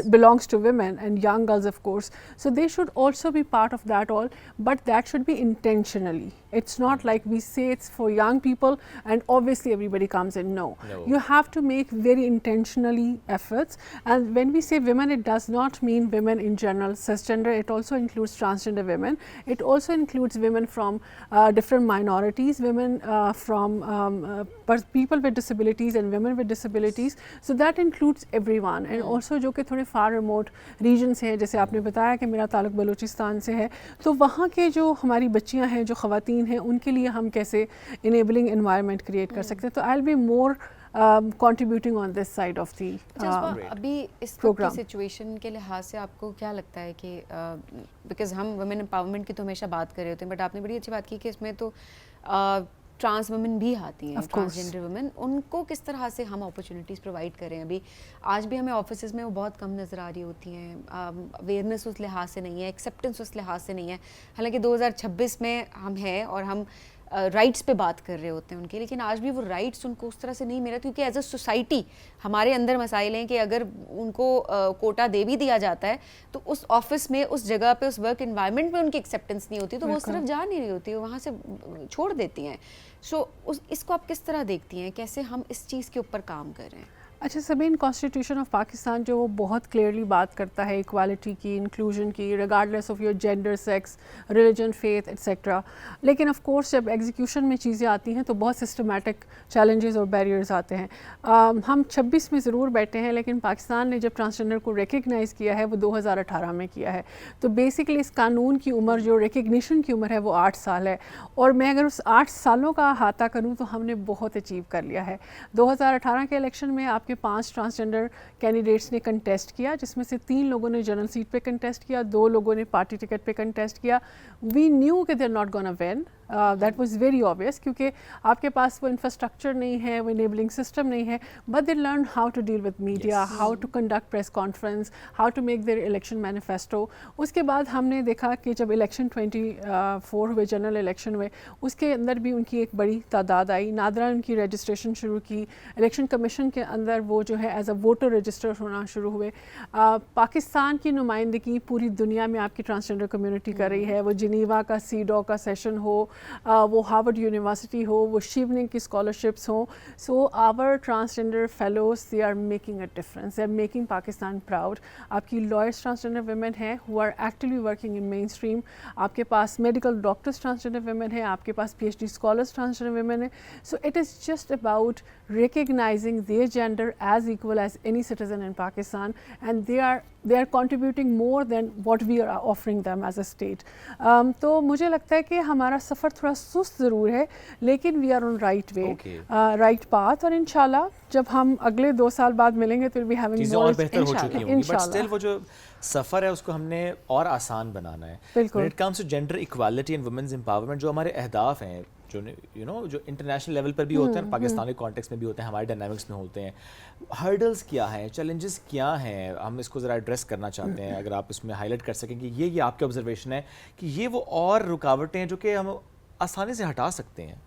belongs to women and young girls, of course. So they should also be part of that all, but that should be intentionally. It's not like we say it's for young people and obviously everybody comes in. No. You have to make very intentionally efforts. And when we say women, it does not mean women in general, cisgender. It also includes transgender women. It also includes women from different minorities, women from people with disabilities and women with disabilities. So that includes everyone. And also जो कि थोड़े फार remote regions हैं, जैसे आपने बताया कि मेरा ताल्लुक बलूचिस्तान से है, तो वहाँ के जो हमारी बच्चियाँ हैं, जो ख़वातीन हैं, उनके लिए हम कैसे इनेबलिंग एनवायरनमेंट क्रिएट कर सकते हैं। तो I will be more contributing on this side of the अभी इस program. सिचुएशन के लिहाज से आपको क्या लगता है कि बिकॉज हम वुमेन एम्पावरमेंट की तो हमेशा बात कर रहे होते हैं, बट आपने बड़ी अच्छी बात की कि इसमें तो ट्रांस वुमेन भी आती हैं, ट्रांसजेंडर वुमेन, उनको किस तरह से हम अपॉर्चुनिटीज़ प्रोवाइड करें। अभी आज भी हमें ऑफिस में वो बहुत कम नज़र आ रही होती हैं, अवेयरनेस उस लिहाज से नहीं है, एक्सेप्टेंस उस लिहाज से नहीं है। हालांकि 2026 में हम हैं और हम राइट्स पे बात कर रहे होते हैं उनके, लेकिन आज भी वो राइट्स उनको उस तरह से नहीं मिल रहा, क्योंकि एज अ सोसाइटी हमारे अंदर मसाइल हैं कि अगर उनको कोटा दे भी दिया जाता है तो उस ऑफिस में, उस जगह पे, उस वर्क एनवायरनमेंट में उनकी एक्सेप्टेंस नहीं होती, तो वो उस तरफ जा नहीं रही होती, वो वहाँ से छोड़ देती हैं। सो इसको आप किस तरह देखती हैं, कैसे हम इस चीज़ के ऊपर काम कर रहे हैं? अच्छा सबीन, कॉन्स्टिट्यूशन ऑफ पाकिस्तान जो बहुत क्लियरली बात करता है इक्वालिटी की, इंक्लूजन की, regardless of your gender, sex, religion, faith etcetera, लेकिन ऑफ कोर्स जब एग्जीक्यूशन में चीज़ें आती हैं तो बहुत सिस्टमेटिक चैलेंजेस और बैरियर्स आते हैं। हम 26 में ज़रूर बैठे हैं, लेकिन पाकिस्तान ने जब ट्रांसजेंडर को रिकग्नाइज़ किया है वो 2018 में किया है। तो बेसिकली इस कानून की उम्र, जो रिकग्निशन की उम्र है, वो 8 साल है, और मैं अगर उस 8 सालों का अहाता करूँ तो हमने बहुत अचीव कर लिया है। 2018 के इलेक्शन में आपके 5 ट्रांसजेंडर कैंडिडेट्स ने कंटेस्ट किया, जिसमें से 3 लोगों ने जनरल सीट पे कंटेस्ट किया, 2 लोगों ने पार्टी टिकट पे कंटेस्ट किया। वी न्यू कि they are not gonna win, that was very obvious, क्योंकि आपके पास वो इंफ्रास्ट्रक्चर नहीं है, वो इनेबलिंग सिस्टम नहीं है, but they learn how to deal with media, how to conduct press conference, how to make their election manifesto. उसके बाद हमने देखा कि जब इलेक्शन 24 हुए, जनरल इलेक्शन हुए, उसके अंदर भी उनकी एक बड़ी तादाद आई, नादरा उनकी रजिस्ट्रेशन शुरू की, इलेक्शन कमीशन के अंदर वो जो है एज अ वोटर रजिस्टर होना शुरू हुए। पाकिस्तान की नुमाइंदगी पूरी दुनिया में आपकी ट्रांसजेंडर कम्युनिटी कर रही है, वो जिनीवा का सीडॉ का सेशन हो, वो हार्वर्ड यूनिवर्सिटी हो, वो शिवनिंग की स्कॉलरशिप्स हों. So our transgender fellows they are making a difference, they are making Pakistan proud. आपकी लॉयर्स ट्रांसजेंडर वुमेन हैं who are actively working in mainstream. आपके पास मेडिकल डॉक्टर्स ट्रांसजेंडर वुमेन हैं, आपके पास PhD स्कॉलर्स ट्रांसजेंडर वुमेन हैं. So it is just about recognizing their gender as equal as any citizen in Pakistan, and they are contributing more than what we are offering them as a state. तो मुझे लगता है कि हमारा सफ़र थोड़ा सुस्त ज़रूर है, लेकिन we are on right way, right path. और इंशाल्लाह जब हम अगले 2 साल बाद मिलेंगे तो we'll be having चीज़ें more और बेहतर हो चुकी होंगी, बट स्टिल वो जो सफ़र है उसको हमने और आसान बनाना है. बिल्कुल. When it comes to gender equality and women's empowerment, जो हमारे अहदाफ हैं, जो जो इंटरनेशनल लेवल पर भी होते हैं, पाकिस्तानी कॉन्टेक्स्ट में भी होते हैं, हमारे डायनामिक्स में होते हैं. हर्डल्स क्या हैं, चैलेंजेस क्या हैं, हम इसको ज़रा एड्रेस करना चाहते हैं. अगर आप इसमें हाईलाइट कर सकें कि ये आपके ऑब्जर्वेशन है कि ये वो और रुकावटें हैं जो कि हम आसानी से हटा सकते हैं.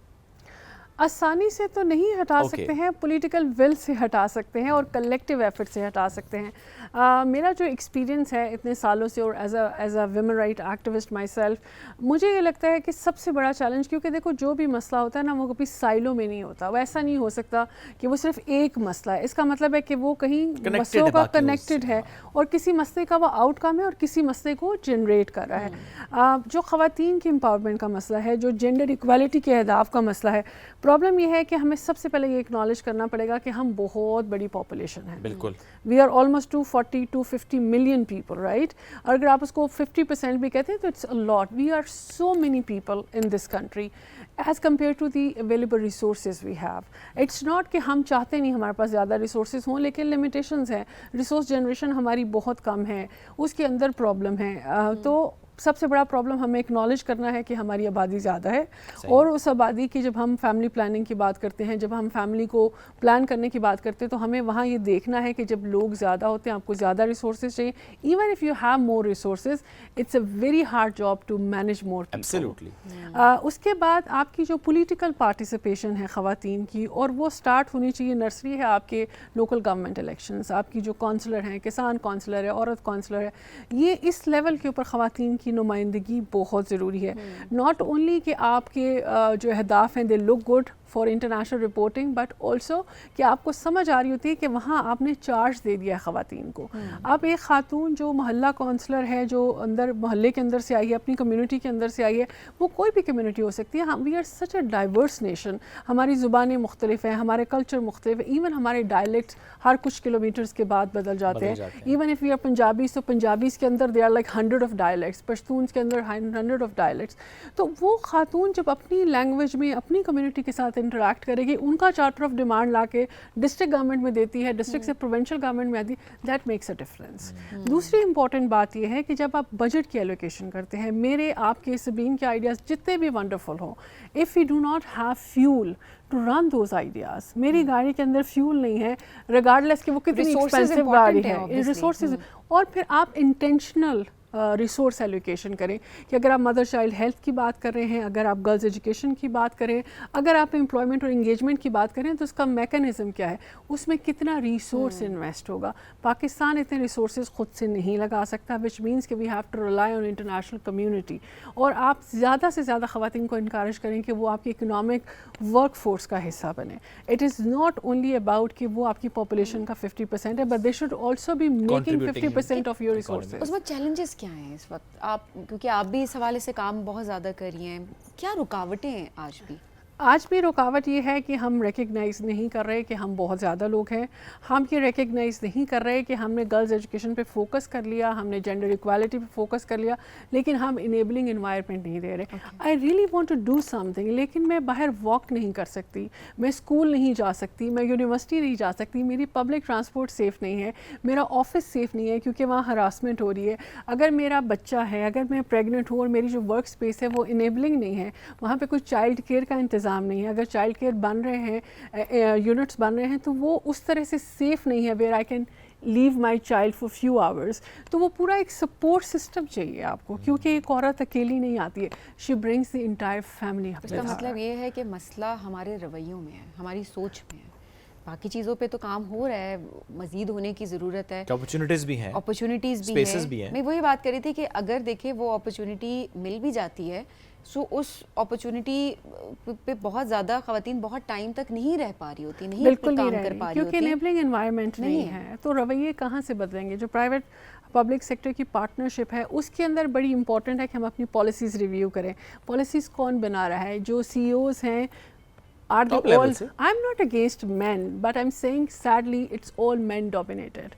आसानी से तो नहीं हटा सकते हैं, पॉलिटिकल विल से हटा सकते हैं और कलेक्टिव एफर्ट से हटा सकते हैं. मेरा जो एक्सपीरियंस है इतने सालों से, और as a women right activist myself, मुझे ये लगता है कि सबसे बड़ा चैलेंज, क्योंकि देखो जो भी मसला होता है ना वो कभी साइलों में नहीं होता. वो ऐसा नहीं हो सकता कि वो सिर्फ एक मसला है. इसका मतलब है कि वो कहीं मसलों का कनेक्टेड है और किसी मसले का वो आउटकम है और किसी मसले को जनरेट कर रहा है. जो ख़वातीन की एम्पावरमेंट का मसला है, जो जेंडर इक्वालिटी के अहदाफ का मसला है, प्रॉब्लम यह है कि हमें सबसे पहले ये एक्नॉलेज करना पड़ेगा कि हम बहुत बड़ी पॉपुलेशन है. बिल्कुल. We are almost 240-250 million people, right. और अगर आप उसको 50% भी कहते हैं तो it's a lot. We are so many people in this country as compare to the available resources we have. It's not कि हम चाहते नहीं हमारे पास ज़्यादा रिसोर्सेज हों, लेकिन लिमिटेशंस हैं. रिसोर्स जनरेशन हमारी बहुत कम है, उसके अंदर प्रॉब्लम है. तो सबसे बड़ा प्रॉब्लम हमें एक्नॉलेज करना है कि हमारी आबादी ज़्यादा है, और उस आबादी की जब हम फैमिली प्लानिंग की बात करते हैं, जब हम फैमिली को प्लान करने की बात करते हैं, तो हमें वहाँ ये देखना है कि जब लोग ज़्यादा होते हैं आपको ज़्यादा रिसोर्सेज चाहिए. Even if you have more resources, it's a very hard job to manage more. Absolutely. उसके बाद आपकी जो पॉलिटिकल पार्टिसिपेशन है ख़वातीन की, और वो स्टार्ट होनी चाहिए. नर्सरी है आपके लोकल गवर्नमेंट इलेक्शंस, आपकी जो काउंसलर हैं, किसान काउंसलर है, औरत काउंसलर है, ये इस लेवल के ऊपर ख़वातीन की नुमाइंदगी बहुत ज़रूरी है. नॉट ओनली कि आपके जो अहदाफ हैं they look good for international reporting, but also कि आपको समझ आ रही होती है कि वहाँ आपने चार्ज दे दिया है ख़वातीन को. अब एक ख़ातून जो मोहल्ला काउंसलर है, जो अंदर मोहल्ले के अंदर से आई है, अपनी कम्युनिटी के अंदर से आई है, वो कोई भी कम्युनिटी हो सकती है. We are such a diverse nation. हमारी ज़ुबानें मुख्तलिफ हैं, हमारे कल्चर मुख्तलिफ है, इवन हमारे डायलेक्ट्स हर कुछ किलोमीटर्स के बाद बदल जाते हैं. Even if we are Punjabis, तो पंजाबीज़ के अंदर they are like 100 of dialects, Pashtuns के अंदर 100 ऑफ डायलेक्ट्स. तो वो ख़ातून जब अपनी लैंग्वेज में अपनी कम्युनिटी के साथ इंटरेक्ट करेगी, उनका चार्टर ऑफ डिमांड लाके डिस्ट्रिक्ट गवर्नमेंट में देती है, डिस्ट्रिक्ट से प्रोविंशियल गवर्नमेंट में आती है, दैट मेक्स अ डिफरेंस. दूसरी इंपॉर्टेंट बात यह है कि जब आप बजट की एलोकेशन करते हैं, मेरे आपके सबीन के आइडियाज़ जितने भी वंडरफुल हों, if we do not have fuel to run those ideas, मेरी गाड़ी के अंदर फ्यूल नहीं है, रिगार्डलेस कि वो कितनी एक्सपेंसिव गाड़ी है, रिसोर्सेज, और फिर आप इंटेंशनल रिसोर्स एलोकेशन करें कि अगर आप मदर चाइल्ड हेल्थ की बात कर रहे हैं, अगर आप गर्ल्स एजुकेशन की बात करें, अगर आप एम्प्लॉयमेंट और इंगेजमेंट की बात करें, तो उसका मैकेनिज़्म क्या है, उसमें कितना रिसोर्स इन्वेस्ट होगा. पाकिस्तान इतने रिसोर्सेज खुद से नहीं लगा सकता, विच मीन्स कि we have to rely on international community. और आप ज़्यादा से ज़्यादा ख़वातीन को इनकरेज करें कि वो आपकी इकोनॉमिक वर्क फोर्स का हिस्सा बने. It is not only about कि वो आपकी पॉपुलेशन का 50% है, but they should also be making 50% of your resources. उसमें चैलेंजेस क्या हैं इस वक्त, आप क्योंकि आप भी इस हवाले से काम बहुत ज़्यादा कर रही हैं, क्या रुकावटें हैं आज भी? आज भी रुकावट ये है कि हम रिकग्नाइज़ नहीं कर रहे कि हम बहुत ज़्यादा लोग हैं. हम ये रिकग्नाइज़ नहीं कर रहे कि हमने गर्ल्स एजुकेशन पे फोकस कर लिया, हमने जेंडर इक्वालिटी पे फोकस कर लिया, लेकिन हम इनेबलिंग एनवायरनमेंट नहीं दे रहे. I really want to do something, लेकिन मैं बाहर वॉक नहीं कर सकती, मैं स्कूल नहीं जा सकती, मैं यूनिवर्सिटी नहीं जा सकती, मेरी पब्लिक ट्रांसपोर्ट सेफ़ नहीं है, मेरा ऑफिस सेफ़ नहीं है क्योंकि वहाँ हरासमेंट हो रही है. अगर मेरा बच्चा है, अगर मैं प्रेगनेंट हूँ और मेरी जो वर्क स्पेस है वो इनेबलिंग नहीं है, वहाँ पर कुछ चाइल्ड केयर का इंतज़ाम नहीं है, अगर चाइल्ड केयर बन रहे हैं, यूनिट्स बन रहे हैं, तो वो उस तरह से सेफ़ नहीं है where I can leave my child for few hours. तो वो पूरा एक सपोर्ट सिस्टम चाहिए आपको, क्योंकि एक औरत अकेली नहीं आती है, she brings the entire family. इसका मतलब ये है कि मसला हमारे रवैयों में है, हमारी सोच में है. बाकी चीज़ों पे तो काम हो रहा है, मज़ीद होने की ज़रूरत है, अपॉर्चुनिटीज़ भी हैं, अपॉर्चुनिटीज़ भी हैं. मैं वही बात कर रही थी कि अगर देखें वो अपॉर्चुनिटी मिल भी जाती है, सो उस अपॉर्चुनिटी पे बहुत ज़्यादा ख़वातीन बहुत टाइम तक नहीं रह पा रही होती, नहीं बिल्कुल अपना नहीं काम कर रही, पा रही क्योंकि होती। इनेबलिंग एनवायरनमेंट नहीं नहीं है। तो रवैये कहाँ से बदलेंगे? जो प्राइवेट पब्लिक सेक्टर की पार्टनरशिप है उसके अंदर बड़ी इंपॉर्टेंट है कि हम अपनी पॉलिसीज़ रिव्यू करें। पॉलिसीज़ कौन बना रहा है? जो CEOs हैं are they Top level all, से। I'm not against men but I'm saying sadly it's all men dominated.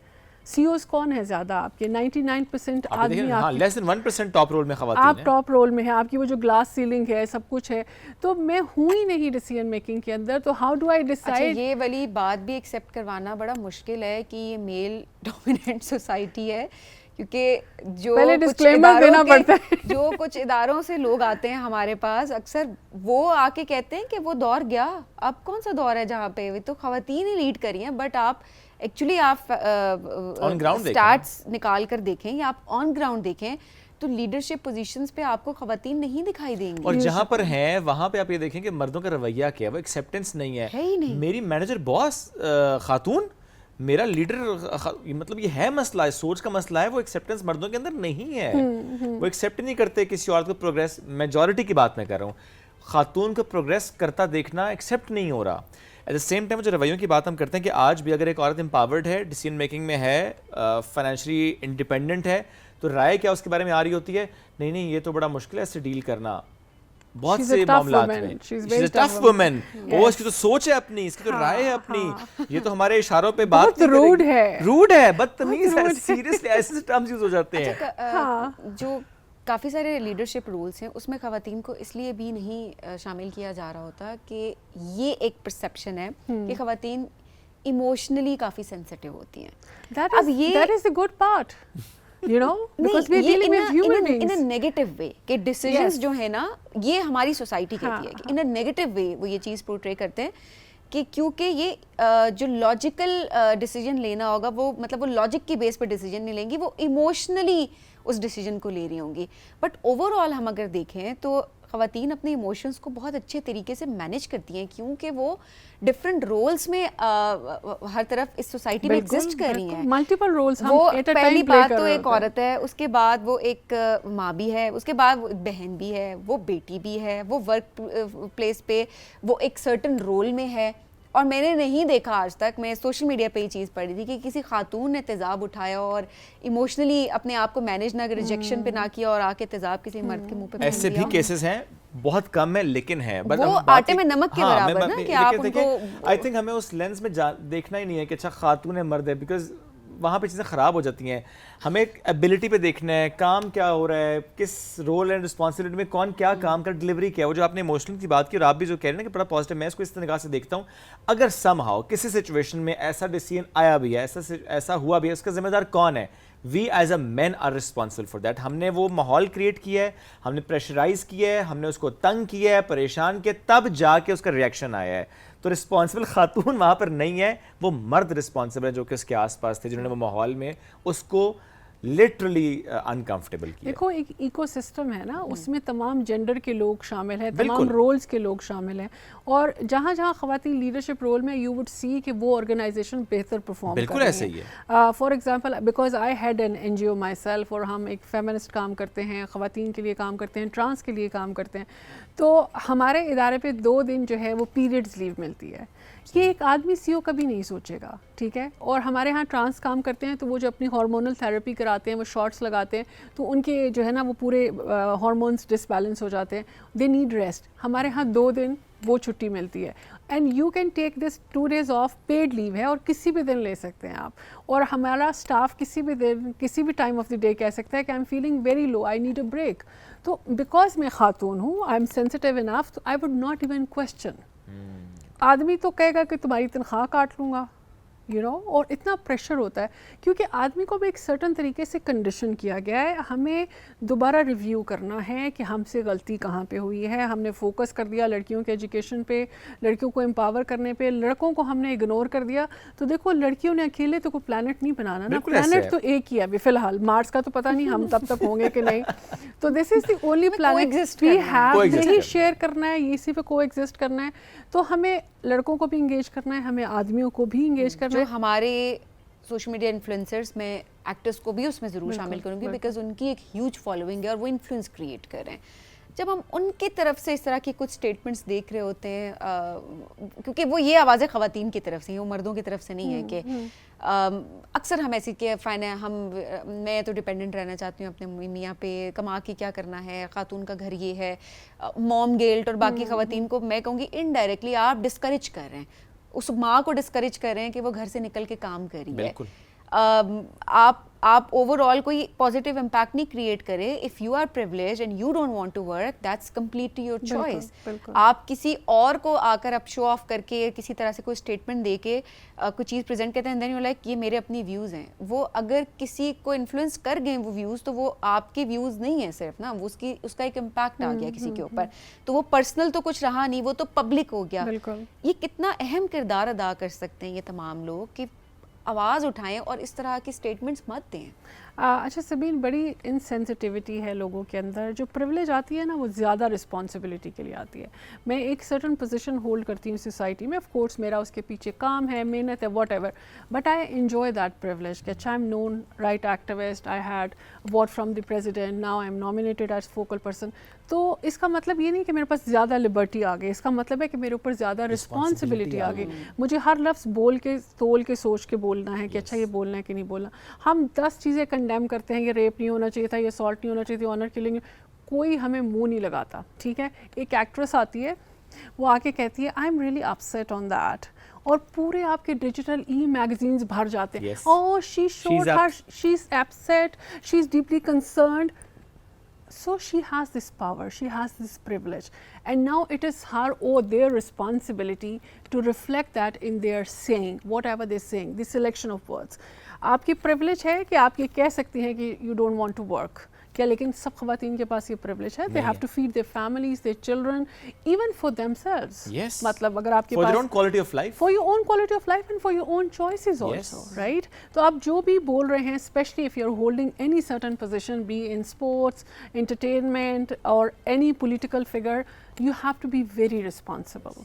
CEOs कौन है ज़्यादा आपके? 99% आप देखिए आदमी हाँ, आपके, लेस देन 1% टॉप रोल में खवातीन आप हैं। टॉप रोल में है, आपकी वो जो ग्लास सीलिंग है सब कुछ है, तो मैं हूँ ही नहीं डिसीजन मेकिंग के अंदर, तो हाउ डू आई अच्छा, डिसाइड? ये वाली बात भी एक्सेप्ट करवाना बड़ा मुश्किल है कि ये मेल डोमिनेंट सोसाइटी है, क्योंकि जो पहले कुछ disclaimer इदारों देना के- पड़ता है। जो कुछ इदारों से लोग आते हैं हमारे पास, अक्सर वो आके कहते हैं कि वो दौर गया, अब कौन सा दौर है जहाँ पे तो खवातीन ही लीड करी हैं। बट आप एक्चुअली आप On ground देखें। स्टैट्स निकाल कर देखें या आप ऑन ग्राउंड देखें तो लीडरशिप पोजीशंस पे आपको खवातीन नहीं दिखाई देंगी। और जहां पर हैं वहां पे आप ये देखें कि मर्दों का रवैया क्या है, वो एक्सेप्टेंस नहीं है। है ही नहीं। मेरी मैनेजर बॉस खातून, मेरा लीडर, मतलब ये है मसला, सोच का मसला है, वो एक्सेप्टेंस मर्दों के अंदर नहीं है। वो एक्सेप्ट नहीं करते किसी औरत को प्रोग्रेस, मेजॉरिटी की बात मैं कर रहा हूँ, खातून को प्रोग्रेस करता देखना एक्सेप्ट नहीं हो रहा। एट द सेम टाइम जो रवैयों की बात हम करते हैं कि आज भी अगर एक औरत एम्पावर्ड है, डिसीजन मेकिंग में है, फाइनेंशियली इंडिपेंडेंट है, तो राय क्या उसके बारे में आ रही होती है? नहीं नहीं, ये तो बड़ा मुश्किल है इससे डील करना। बहुत She's a से tough मामलात woman. में She's very tough tough woman, woman. वो इसकी तो सोच है अपनी, इसकी तो राय है अपनी, ये तो हमारे इशारों पे बात बहुत नहीं करेगी। rude है। रूड है, बदतमीज है, rude है। सीरियसली ऐसे टर्म्स यूज हो जाते हैं। हाँ। जो काफ़ी सारे लीडरशिप रूल्स हैं उसमें ख़वातीन को इसलिए भी नहीं शामिल किया जा रहा होता कि ये एक परसेप्शन है कि ख़वातीन इमोशनली काफ़ी सेंसिटिव होती हैं। अब ये that is the good part, you know, because we are dealing with human in beings. Negative way के डिसीजंस Yes. जो है ना, ये हमारी सोसाइटी कहती हाँ, है कि इन अ नेगेटिव वे वो ये चीज़ पोर्ट्रे करते हैं कि क्योंकि ये जो लॉजिकल डिसीजन लेना होगा वो मतलब वो लॉजिक की बेस पर डिसीजन नहीं लेंगी, वो इमोशनली उस डिसीजन को ले रही होंगी। बट ओवरऑल हम अगर देखें तो ख़वातीन अपने इमोशंस को बहुत अच्छे तरीके से मैनेज करती हैं, क्योंकि वो डिफरेंट रोल्स में हर तरफ इस सोसाइटी में एग्जिस्ट कर रही हैं। मल्टीपल रोल्स हम वो at a पहली time play बात कर तो रहे एक होते हैं। औरत है, उसके बाद वो एक माँ भी है, उसके बाद वो एक बहन भी है, वो बेटी भी है, वो वर्क प्लेस पे वो एक सर्टन रोल में है। और मैंने नहीं देखा आज तक, मैं सोशल मीडिया पे ये चीज़ पढ़ी थी कि किसी खातून ने तेज़ाब उठाया और इमोशनली अपने आप को मैनेज ना, रिजेक्शन पे ना किया और आके तेज़ाब किसी मर्द के मुंह पे ऐसे भी केसेस हैं, बहुत कम है लेकिन है। बट वो आटे में नमक के बराबर ना कि आप उनको, आई थिंक हमें उस लेंस में देखना ही नहीं है कि अच्छा खातून है मर्द है, बिकॉज वहाँ पे चीज़ें ख़राब हो जाती हैं। हमें एक एबिलिटी पे देखना है, काम क्या हो रहा है, किस रोल एंड रिस्पॉन्सिबिलिटी में कौन क्या काम कर डिलीवरी क्या है। वो जो आपने इमोशनल की बात की और आप भी जो कह रहे हैं ना कि बड़ा पॉजिटिव, मैं इसको इस निगाह से देखता हूँ, अगर समहाउ किसी सिचुएशन में ऐसा डिसीजन आया भी है, ऐसा हुआ भी है, उसका जिम्मेदार कौन है? We as a man are responsible for that. हमने वो माहौल क्रिएट किया है, हमने प्रेशराइज किया है, हमने उसको तंग किया है, परेशान किया, तब जाके उसका रिएक्शन आया है। तो रिस्पॉन्सिबल खातून वहाँ पर नहीं है, वो मर्द रिस्पॉन्सिबल है जो कि उसके आसपास थे, जिन्होंने वो माहौल में उसको लिटरली अनकंफर्टेबल किया। देखो एक इकोसिस्टम है ना, उसमें तमाम जेंडर के लोग शामिल हैं, तमाम बिल्कुल। रोल्स के लोग शामिल हैं, और जहाँ जहाँ ख़वातीन लीडरशिप रोल में यू वुड सी कि वो ऑर्गेनाइजेशन बेहतर परफॉर्म बिल्कुल कर रही ऐसे हैं। ही है। For example because I had an NGO my self, और हम एक फेमिनिस्ट काम करते हैं, ख़वातीन के लिए काम करते हैं, ट्रांस के लिए काम करते हैं, तो हमारे इदारे पे 2 दिन जो है वो पीरियड्स लीव मिलती है। ये एक आदमी CEO कभी नहीं सोचेगा, ठीक है। और हमारे यहाँ ट्रांस काम करते हैं तो वो जो अपनी हार्मोनल थेरेपी कराते हैं, वो शॉट्स लगाते हैं, तो उनके जो है ना वो पूरे हार्मोन्स डिसबैलेंस हो जाते हैं, दे नीड रेस्ट। हमारे यहाँ 2 दिन वो छुट्टी मिलती है, and you can take this 2 days off paid leave है, और किसी भी दिन ले सकते हैं आप। और हमारा स्टाफ किसी भी दिन किसी भी टाइम ऑफ द डे कह सकता है कि I am feeling very low, I need a break. तो बिकॉज मैं खातून हूँ, आई एम सेंसिटिव इनफ, तो I would not even question. आदमी तो कहेगा कि तुम्हारी तनख्वाह काट लूँगा, यू नो, और इतना प्रेशर होता है क्योंकि आदमी को भी एक सर्टन तरीके से कंडीशन किया गया है। हमें दोबारा रिव्यू करना है कि हमसे गलती कहाँ पे हुई है। हमने फोकस कर दिया लड़कियों के एजुकेशन पे, लड़कियों को एम्पावर करने पे, लड़कों को हमने इग्नोर कर दिया। तो देखो लड़कियों ने अकेले तो कोई प्लानट नहीं बनाना ना, प्लानट तो एक ही है अभी फ़िलहाल, मार्स का तो पता नहीं हम तब तक होंगे कि नहीं। तो this is the only planet we have, यही शेयर करना है, इसी पे को एग्जिस्ट करना है। तो हमें लड़कों को भी इंगेज करना है, हमें आदमियों को भी इंगेज करना जो है। हमारे सोशल मीडिया इन्फ्लुएंसर्स में एक्टर्स को भी उसमें ज़रूर शामिल करूँगी, बिकॉज उनकी एक ह्यूज फॉलोइंग है और वो इन्फ्लुएंस क्रिएट कर रहे हैं। जब हम उनकी तरफ से इस तरह की कुछ स्टेटमेंट्स देख रहे होते हैं, क्योंकि वो ये आवाज़ें ख़वातीन की तरफ से हैं, वो मर्दों की तरफ से नहीं है कि अक्सर हम ऐसी कि फ़ाइन है, मैं तो डिपेंडेंट रहना चाहती हूँ अपने मियाँ पे, कमा के क्या करना है, खातून का घर ये है, मॉम गिल्ट और बाकी ख़वातीन को मैं कहूँगी इनडायरेक्टली आप डिस्करेज कर रहे हैं, उस माँ को डिस्करेज कर रहे हैं कि वो घर से निकल के काम कर रही है। आप ओवरऑल कोई पॉजिटिव इम्पैक्ट नहीं क्रिएट करे। If you are privilege and you don't want to work, that's completely your choice. आप किसी और को आकर अब शो ऑफ करके किसी तरह से कोई स्टेटमेंट दे के कोई चीज़ प्रेजेंट करते हैं, देन यू लाइक ये मेरे अपनी व्यूज़ हैं। वो अगर किसी को इन्फ्लुएंस कर गए वो व्यूज़, तो वो आपके व्यूज़ नहीं है सिर्फ ना, वो उसका एक इम्पैक्ट आ गया किसी के ऊपर, तो वो पर्सनल तो कुछ रहा नहीं, वो तो पब्लिक हो गया। ये कितना अहम किरदार अदा कर सकते हैं ये तमाम लोग कि आवाज़ उठाएं और इस तरह की स्टेटमेंट्स मत दें। अच्छा सबीन, बड़ी इनसेंसिटिविटी है लोगों के अंदर। जो प्रिविलेज आती है ना, वो ज़्यादा रिस्पॉन्सिबिलिटी के लिए आती है। मैं एक सर्टन पोजीशन होल्ड करती हूँ सोसाइटी में, ऑफ कोर्स मेरा उसके पीछे काम है, मेहनत है, whatever, but I enjoy that privilege कि अच्छा I am known right activist, I had award from the president, now I am nominated as focal person. तो इसका मतलब ये नहीं कि मेरे पास ज़्यादा लिबर्टी आ गई, इसका मतलब है कि मेरे ऊपर ज़्यादा रिस्पॉन्सिबिलिटी आ गई। मुझे हर लफ्ज़ बोल के, तोल के, सोच के बोलना है कि अच्छा ये बोलना है कि नहीं बोलना। हम 10 चीज़ें कंडेम करते हैं, ये रेप नहीं होना चाहिए था, ये असॉल्ट नहीं होना चाहिए था, ऑनर किलिंग, कोई हमें मुंह नहीं लगाता। ठीक है, एक एक्ट्रेस आती है, वो आके कहती है I am really upset on that, और पूरे आपके डिजिटल ई मैगजीन्स भर जाते हैं, ओह she showed her, she is upset, she is deeply concerned. So she has this power, she has this privilege, and now it is her or their responsibility to reflect that in their saying, whatever they're saying, the selection of words. आपकी privilege है कि आप ये कह सकती हैं कि you don't want to work, क्या? लेकिन सब ख़वातीन के पास ये privilege है, they have to feed their families, their children, even for themselves. Yes. मतलब अगर आपके for pass their own quality of life, for your own quality of life and for your own choices also, right? तो आप जो भी बोल रहे हैं, especially if you're holding any certain position, be in sports, entertainment or any political figure, you have to be very responsible.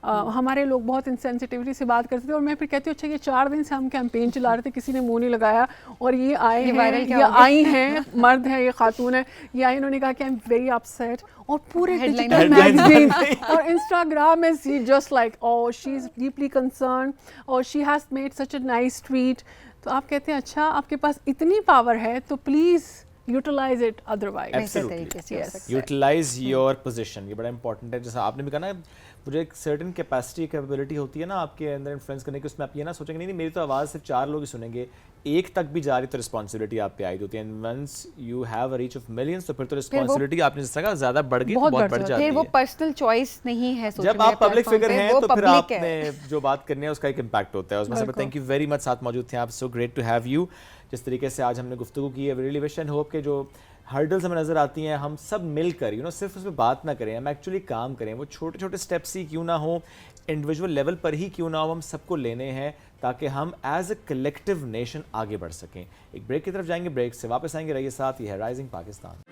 हमारे लोग बहुत इंसेंसिटिविटी से बात करते थे, और मैं फिर कहती हूँ अच्छा ये 4 दिन से हम कैंपेन चला रहे थे, किसी ने मुंह नहीं लगाया, और ये आए हैं, ये आई हैं, मर्द है, ये खातून है, ये आई, इन्होंने कहा कि आई एम वेरी अपसेट, और पूरे डिजिटल मैगजीन और इंस्टाग्राम में see just like oh she is deeply concern और she has made such a nice tweet. तो आप कहते हैं अच्छा आपके पास इतनी पावर है तो please utilize it otherwise. Utilize your position, ये बड़ा इंपॉर्टेंट है। जैसा आपने भी कहा ना, मुझे एक सर्टेन कैपेसिटी कैपेबिलिटी होती है ना आपके अंदर इन्फ्लुएंस करने की, उसमें आप ये ना सोचेंगे नहीं मेरी तो आवाज़ सिर्फ 4 लोग ही सुनेंगे, एक तक भी जा रही तो रिस्पॉन्सिबिलिटी आप पे आई होती है। And once you have a reach of millions, तो फिर तो रिस्पॉन्सिबिलिटी आपने जिस तरह ज़्यादा बढ़ गई, बहुत बढ़ जाती है। वो पर्सनल चॉइस नहीं है, जब आप पब्लिक फिगर हैं तो फिर आपने जो बात करनी है उसका एक इम्पैक्ट होता है उसमें। थैंक यू वेरी मच, साथ मौजूद थे आप, so great to have you. जिस तरीके से आज हमने गुफ्तगू की है, रियली विश एंड होप के जो हर्डल्स हमें नज़र आती हैं, हम सब मिलकर सिर्फ उस पर बात ना करें, हम एक्चुअली काम करें। वो छोटे छोटे स्टेप्स ही क्यों ना हो, इंडिविजुअल लेवल पर ही क्यों ना हो, हम सबको लेने हैं ताकि हम एज अ कलेक्टिव नेशन आगे बढ़ सकें। एक ब्रेक की तरफ जाएंगे, ब्रेक से वापस आएंगे, रहिए साथ। ये है rising Pakistan.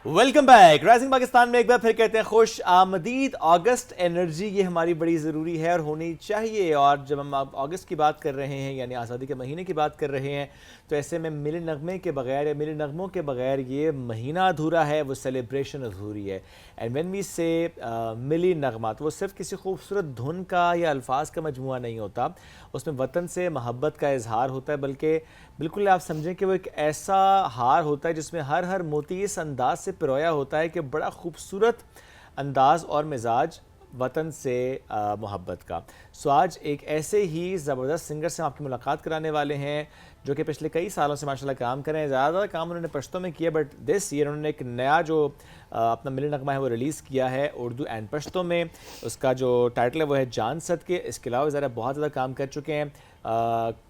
Welcome back. Rising Pakistan में एक बार फिर कहते हैं खुश आमदीद। अगस्त एनर्जी ये हमारी बड़ी ज़रूरी है और होनी चाहिए। और जब हम अगस्त की बात कर रहे हैं, यानी आज़ादी के महीने की बात कर रहे हैं, तो ऐसे में मिली नगमे के बगैर या मिली नगमों के बगैर ये महीना अधूरा है, वो सेलिब्रेशन अधूरी है। एंड व्हेन वी से मिली नगमा, तो वो सिर्फ किसी खूबसूरत धुन का या अल्फाज का मजमुआ नहीं होता, उसमें वतन से मोहब्बत का इजहार होता है, बल्कि बिल्कुल आप समझें कि वो एक ऐसा हार होता है जिसमें हर हर मोती इस अंदाज से पिरोया होता है कि बड़ा खूबसूरत अंदाज और मिजाज वतन से मोहब्बत का। सो आज एक ऐसे ही ज़बरदस्त सिंगर से हम आपकी मुलाकात कराने वाले हैं जो कि पिछले कई सालों से माशाल्लाह काम कर रहे हैं। ज़्यादा काम उन्होंने पश्तो में किया, बट दिस ईयर उन्होंने एक नया जो अपना मिली नगमा है वो रिलीज़ किया है उर्दू एंड पश्तो में। उसका जो टाइटल है वो है जान सद के। इसके अलावा ज़रा बहुत ज़्यादा काम कर चुके हैं,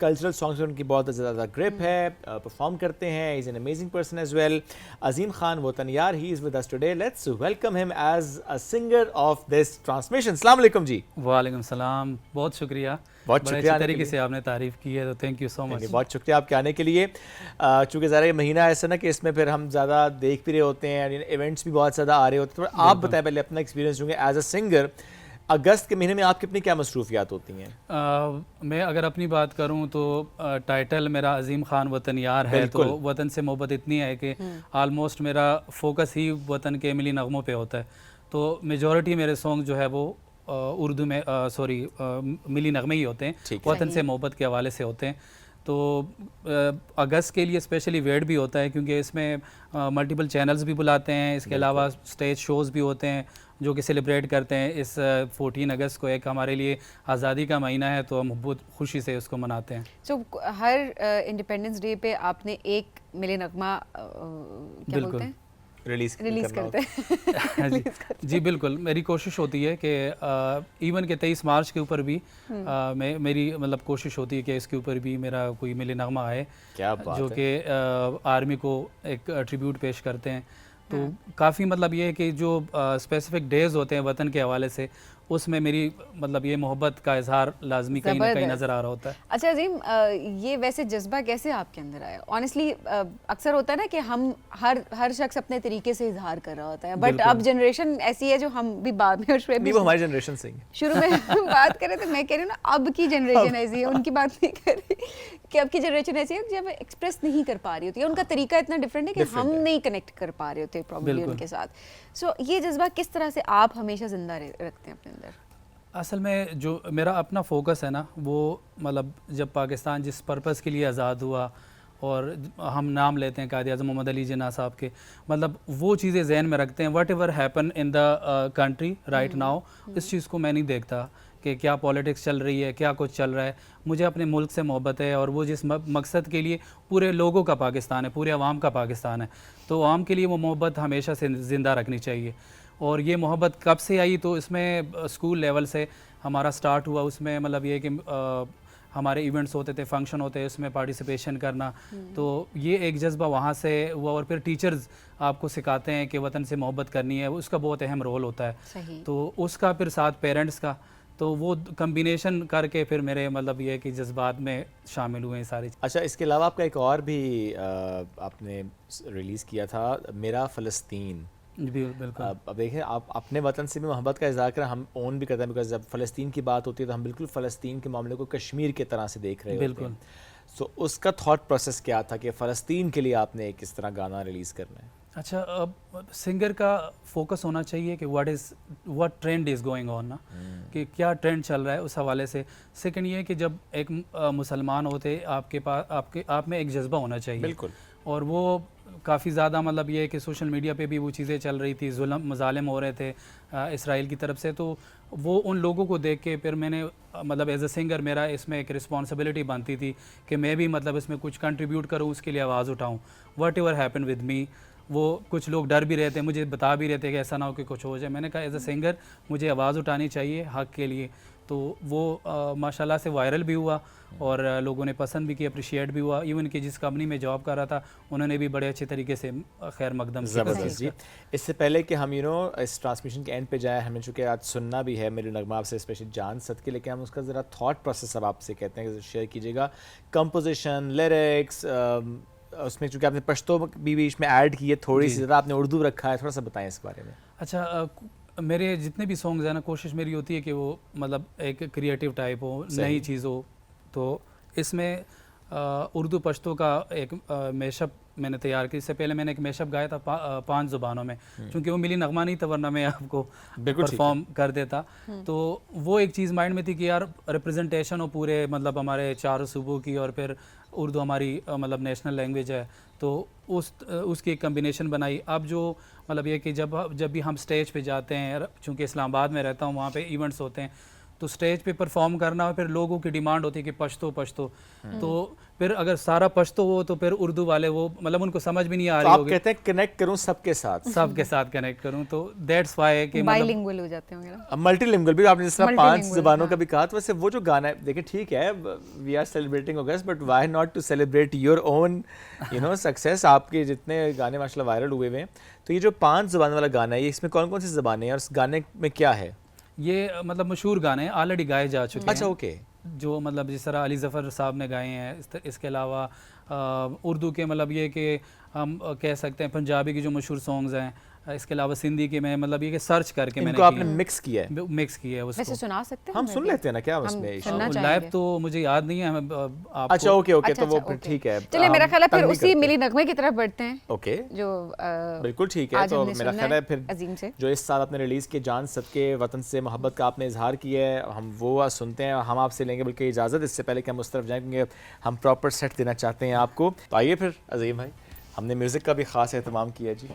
कल्चरल सॉन्ग्स में उनकी बहुत ज़्यादा ग्रिप है, परफॉर्म करते हैं। Is an amazing person as well. Azeem Khan Watanyar, he is with us today. Let's welcome him as a singer of this transmission. अस्सलाम वालेकुम जी। वालेकुम सलाम, बहुत शुक्रिया। बहुत बड़े शुक्रिया अच्छे आने के तरीके लिए। से आपने तारीफ़ की है, तो थैंक यू सो मच। बहुत शुक्रिया आपके आने के लिए। चूँकि ज़रा ये महीना ऐसा ना कि इसमें फिर हम ज़्यादा देख भी रहे होते हैं, इवेंट्स भी बहुत ज़्यादा आ रहे होते हैं। तो आप बताएं पहले अपना एक्सपीरियंस चूँकि एज अ सिंगर अगस्त के महीने में आपकी अपनी क्या मसरूफियात होती हैं? मैं अगर अपनी बात करूं तो टाइटल मेरा अजीम खान वतन यार है, तो वतन से मोहब्बत इतनी है कि आलमोस्ट मेरा फोकस ही वतन के मिली नगमों पे होता है। तो मेजॉरिटी मेरे सॉन्ग जो है वो उर्दू में मिली नगमे ही होते हैं, वतन से मोहब्बत के हवाले से होते हैं। तो अगस्त के लिए स्पेशली वेट भी होता है क्योंकि इसमें मल्टीपल चैनल्स भी बुलाते हैं। इसके अलावा स्टेज शोज़ भी होते हैं जो कि सेलिब्रेट करते हैं। इस 14 अगस्त को एक हमारे लिए आज़ादी का महीना है, तो हम बहुत खुशी से उसको मनाते हैं। सो हर इंडिपेंडेंस डे पे आपने एक मिले नगमा क्या बोलते हैं रिलीज़ करते हैं। जी बिल्कुल, मेरी कोशिश होती है कि इवन के 23 मार्च के ऊपर भी मेरी मतलब कोशिश होती है कि इसके ऊपर भी मेरा कोई मिले नगमा आए, क्या बात जो कि आर्मी को एक ट्रिब्यूट पेश करते हैं। तो काफ़ी मतलब ये है कि जो स्पेसिफिक डेज़ होते हैं वतन के हवाले से, उसमें मेरी मतलब ये मोहब्बत का इजहार लाजमी कहीं ना कहीं नज़र आ रहा होता है। अच्छा अजीम, ये वैसे जज्बा कैसे आपके अंदर आया? ऑनेस्टली अक्सर होता है ना कि हम हर शख्स अपने तरीके से इजहार कर रहा होता है, बट अब जनरेशन ऐसी है जो हम भी बाद में और नहीं, वो हमारी जनरेशन से ही है। शुरू में बात करें तो मैं कह रही हूँ ना, अब की जनरेशन ऐसी है, उनकी बात नहीं कर रही कि अब की जनरेशन ऐसी है जब एक्सप्रेस नहीं कर पा रही होती है, उनका तरीका इतना डिफरेंट है कि हम नहीं कनेक्ट कर पा रहे होते प्रॉब्लम उनके साथ। सो ये जज्बा किस तरह से आप हमेशा जिंदा रखते हैं अपने अंदर? असल में जो मेरा अपना फोकस है ना, वो मतलब जब पाकिस्तान जिस पर्पज़ के लिए आज़ाद हुआ और हम नाम लेते हैं कायद-ए-आज़म मोहम्मद अली जिन्ना साहब के, मतलब वो चीज़ें जहन में रखते हैं। What ever happen in the country right now, इस चीज़ को मैं नहीं देखता कि क्या पॉलिटिक्स चल रही है, क्या कुछ चल रहा है। मुझे अपने मुल्क से मोहब्बत है और वो जिस मकसद के लिए पूरे लोगों का पाकिस्तान है, पूरे अवाम का पाकिस्तान है, तो अवाम के लिए वो मोहब्बत हमेशा से ज़िंदा रखनी चाहिए। और ये मोहब्बत कब से आई? तो इसमें स्कूल लेवल से हमारा स्टार्ट हुआ। उसमें मतलब ये कि हमारे इवेंट्स होते थे, फंक्शन होते, उसमें पार्टिसिपेशन करना, तो ये एक जज्बा वहाँ से हुआ। और फिर टीचर्स आपको सिखाते हैं कि वतन से मोहब्बत करनी है, उसका बहुत अहम रोल होता है। तो उसका फिर साथ पेरेंट्स का, तो वो कम्बिनेशन करके फिर मेरे मतलब ये कि जज्बात में शामिल हुए सारी। अच्छा, इसके अलावा आपका एक और भी आपने रिलीज़ किया था, मेरा फ़लस्तीन। बिल्कुल। अब देखें, आप अपने वतन से भी मोहब्बत का इज़हार करें, हम ओन भी करते हैं, बिकॉज जब फ़लस्तीन की बात होती है तो हम बिल्कुल फ़लस्तीन के मामले को कश्मीर की तरह से देख रहे होते हैं। सो उसका थॉट प्रोसेस क्या था कि फ़लस्तीन के लिए आपने किस तरह गाना रिलीज़ करना है? अच्छा, अब सिंगर का फोकस होना चाहिए कि what trend is going on ना, कि क्या ट्रेंड चल रहा है उस हवाले से। सेकंड ये कि जब एक मुसलमान होते आपके पास आप में एक जज्बा होना चाहिए। बिल्कुल। और वो काफ़ी ज़्यादा मतलब ये है कि सोशल मीडिया पे भी वो चीज़ें चल रही थी, जुल्म मज़ालिम हो रहे थे इसराइल की तरफ से, तो वो उन लोगों को देख के फिर मैंने मतलब एज अ सिंगर मेरा इसमें एक रिस्पॉन्सिबिलिटी बनती थी कि मैं भी मतलब इसमें कुछ कंट्रीब्यूट करूँ, उसके लिए आवाज़ उठाऊँ। Whatever happen with me, वो कुछ लोग डर भी रहे थे, मुझे बता भी रहे थे कि ऐसा ना हो कि कुछ हो जाए। मैंने कहा एज अ सिंगर मुझे आवाज़ उठानी चाहिए हक़ के लिए। तो वो माशाल्लाह से वायरल भी हुआ और लोगों ने पसंद भी किया, अप्रिशिएट भी हुआ। इवन कि जिस कंपनी में जॉब कर रहा था उन्होंने भी बड़े अच्छे तरीके से खैर मकदम। ज़बरदस्त जी। इससे पहले कि हम इस ट्रांसमिशन के एंड पे जाए, हमें चूँकि आज सुनना भी है मेरे नगमा आपसे स्पेशली जान सद के, लेकिन हम उसका ज़रा थॉट प्रोसेस अब आपसे कहते हैं कि शेयर कीजिएगा। कंपोजिशन, लिरिक्स, उसमें चूँकि आपने पश्तो भी बीच में ऐड की है, थोड़ी सी ज़्यादा आपने उर्दू रखा है, थोड़ा सा बताएं इस बारे में। अच्छा, मेरे जितने भी सॉन्ग्स हैं ना, कोशिश मेरी होती है कि वो मतलब एक क्रिएटिव टाइप हो, नई चीज़ हो। तो इसमें उर्दू पश्तो का एक मैशअप मैंने तैयार की। इससे पहले मैंने एक मैशअप गाया था 5 ज़ुबानों में, क्योंकि वो मिली नगमा नहीं था वरना मैं आपको परफॉर्म कर देता। तो वो एक चीज़ माइंड में थी कि यार रिप्रेजेंटेशन हो पूरे मतलब हमारे 4 सूबों की, और फिर उर्दू हमारी मतलब नेशनल लैंग्वेज है, तो उसकी एक कम्बिनेशन बनाई। अब जो मतलब ये कि जब भी हम स्टेज पे जाते हैं, चूँकि इस्लामाबाद में रहता हूँ, वहाँ पे इवेंट्स होते हैं, तो स्टेज पे परफॉर्म करना हो, फिर लोगों की डिमांड होती है कि पश्तो पश्तो, तो फिर अगर सारा पश्तो हो तो फिर उर्दू वाले वो मतलब उनको समझ भी नहीं आ तो रही आप होगी, कहते हैं कनेक्ट करूं सबके साथ, सबके साथ कनेक्ट करूं, तो दैट्स वाई कि मतलब बाइलिंगुअल हो जाते होंगे ना। मल्टीलिंगुअल भी आपने जिस तरह 5 Multilingual, ज़बानों का हाँ। भी कहा, तो वैसे वो जो गाना है देखिए ठीक है, we are celebrating August, but why not to celebrate your own success. आपके जितने गाने माशाल्लाह वायरल हुए हुए हैं, तो ये जो 5 ज़बान वाला गाना है, ये इसमें कौन कौन सी ज़बानें हैं और इस गाने में क्या है? ये मतलब मशहूर गाने हैं, ऑलरेडी गाए जा चुके अच्छा हैं, ओके, जो मतलब जिस तरह अली ज़फ़र साहब ने गाए हैं। इसके अलावा उर्दू के मतलब ये कि हम कह सकते हैं पंजाबी की जो मशहूर सॉन्ग्स हैं, इसके अलावा सिंधी के मैं मतलब ये कि सर्च करके इनको मैंने आपने मिक्स किया है, मिक्स किया है वैसे उसको। सुना सकते हैं हम हमें सुन भी? लेते हैं ना, क्या हम उसमें सुनना लाइव चाहेंगे। तो मुझे याद नहीं है, आपको अच्छा ओके ओके, अच्छा, तो वो अच्छा, फिर ओके। ठीक है, चलिए, मेरा हम ख्याल है फिर तंग नहीं उसी करते। मिली नगमे की तरफ बढ़ते हैं, ओके जो बिल्कुल ठीक है। आज तो हमने मेरा सुनना ख्याल है फिर अजीम से। जो इस साल आपने रिलीज़ किए जान सदके वतन से मोहब्बत का आपने इजहार किया है, हम वो सुनते हैं। हम आपसे लेंगे बल्कि इजाज़त, इससे पहले कि हम उस तरफ जाएंगे, हम प्रॉपर सेट देना चाहते हैं आपको। तो आइए फिर अजीम भाई, हमने म्यूज़िक का भी ख़ास एहतमाम किया जी।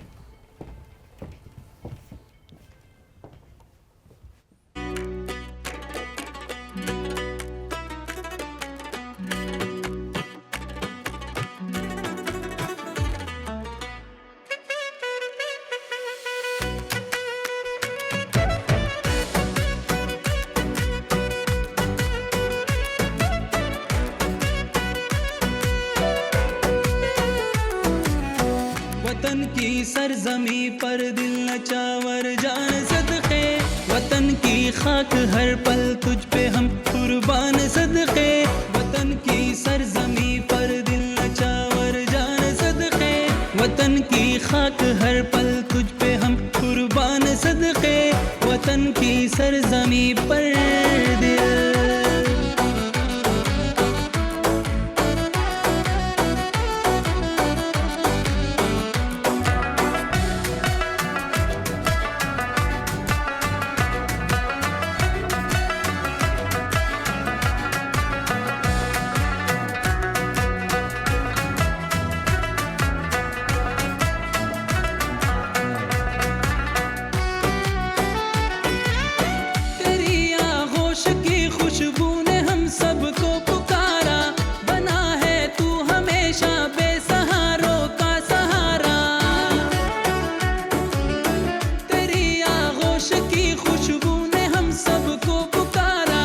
वतन की सरजमी पर दिल नचावर जान सदके, वतन की खाक हर पल तुझ पे हम कुर्बान सदके, वतन की सरजमी पर दिल नचावर जान सदके, वतन की खाक हर पल तुझ पे हम कुर्बान सदके, वतन की सरजमी पर दिल। तेरी आगोश की खुशबू ने हम सबको पुकारा, बना है तू हमेशा बेसहारों का सहारा। तेरी आगोश की खुशबू ने हम सबको पुकारा,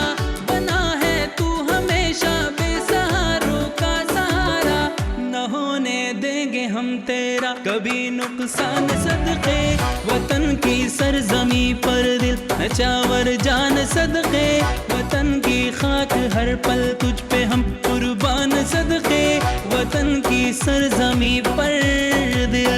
बना है तू हमेशा बेसहारों का सहारा। न होने देंगे हम तेरा कभी नुकसान सदके, वतन की सरजमी पर दिल नचावर जान सदके, वतन की खाक हर पल तुझ पे हम कुर्बान सदके, वतन की सरजमी पर दिल।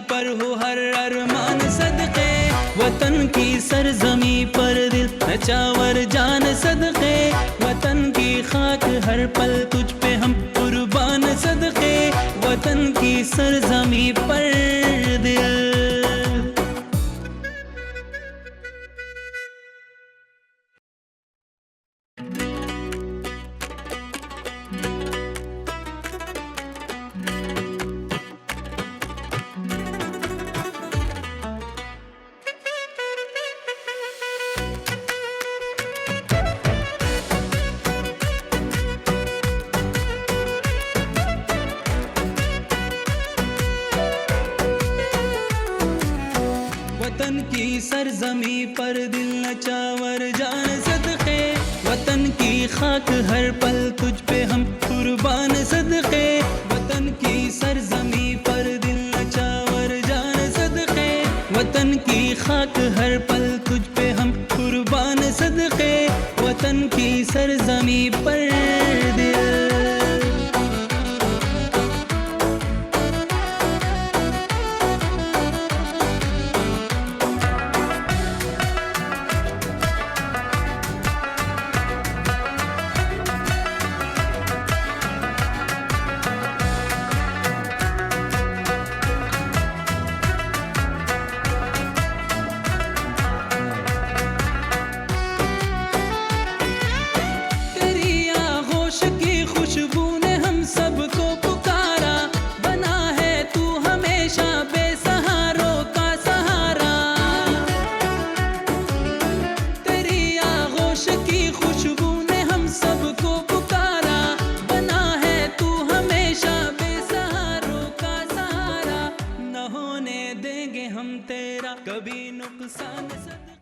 पर हो हर अरमान सदके, वतन की सरजमी पर दिल नचावर जान सदके, वतन की खाक हर पल तुझ पे हम कुर्बान सदके, वतन की सरजमी पर दिल। वतन की सरजमी पर दिल नचावर जान सदके, वतन की खाक हर पल तुझ पे हम कुर्बान सदके, वतन की सरजमी पर दिल नचावर जान सदके, वतन की खाक हर पल तुझ पे हम कुर्बान सदके, वतन की सरजमी पर दिल। तेरी आगोश की खुशबू ने हम सबको पुकारा, बना है तू हमेशा बेसहारों का सहारा। तेरी आगोश की खुशबू ने हम सबको पुकारा, बना है तू हमेशा बेसहारों का सहारा, न होने देंगे हम तेरा कभी नुकसान।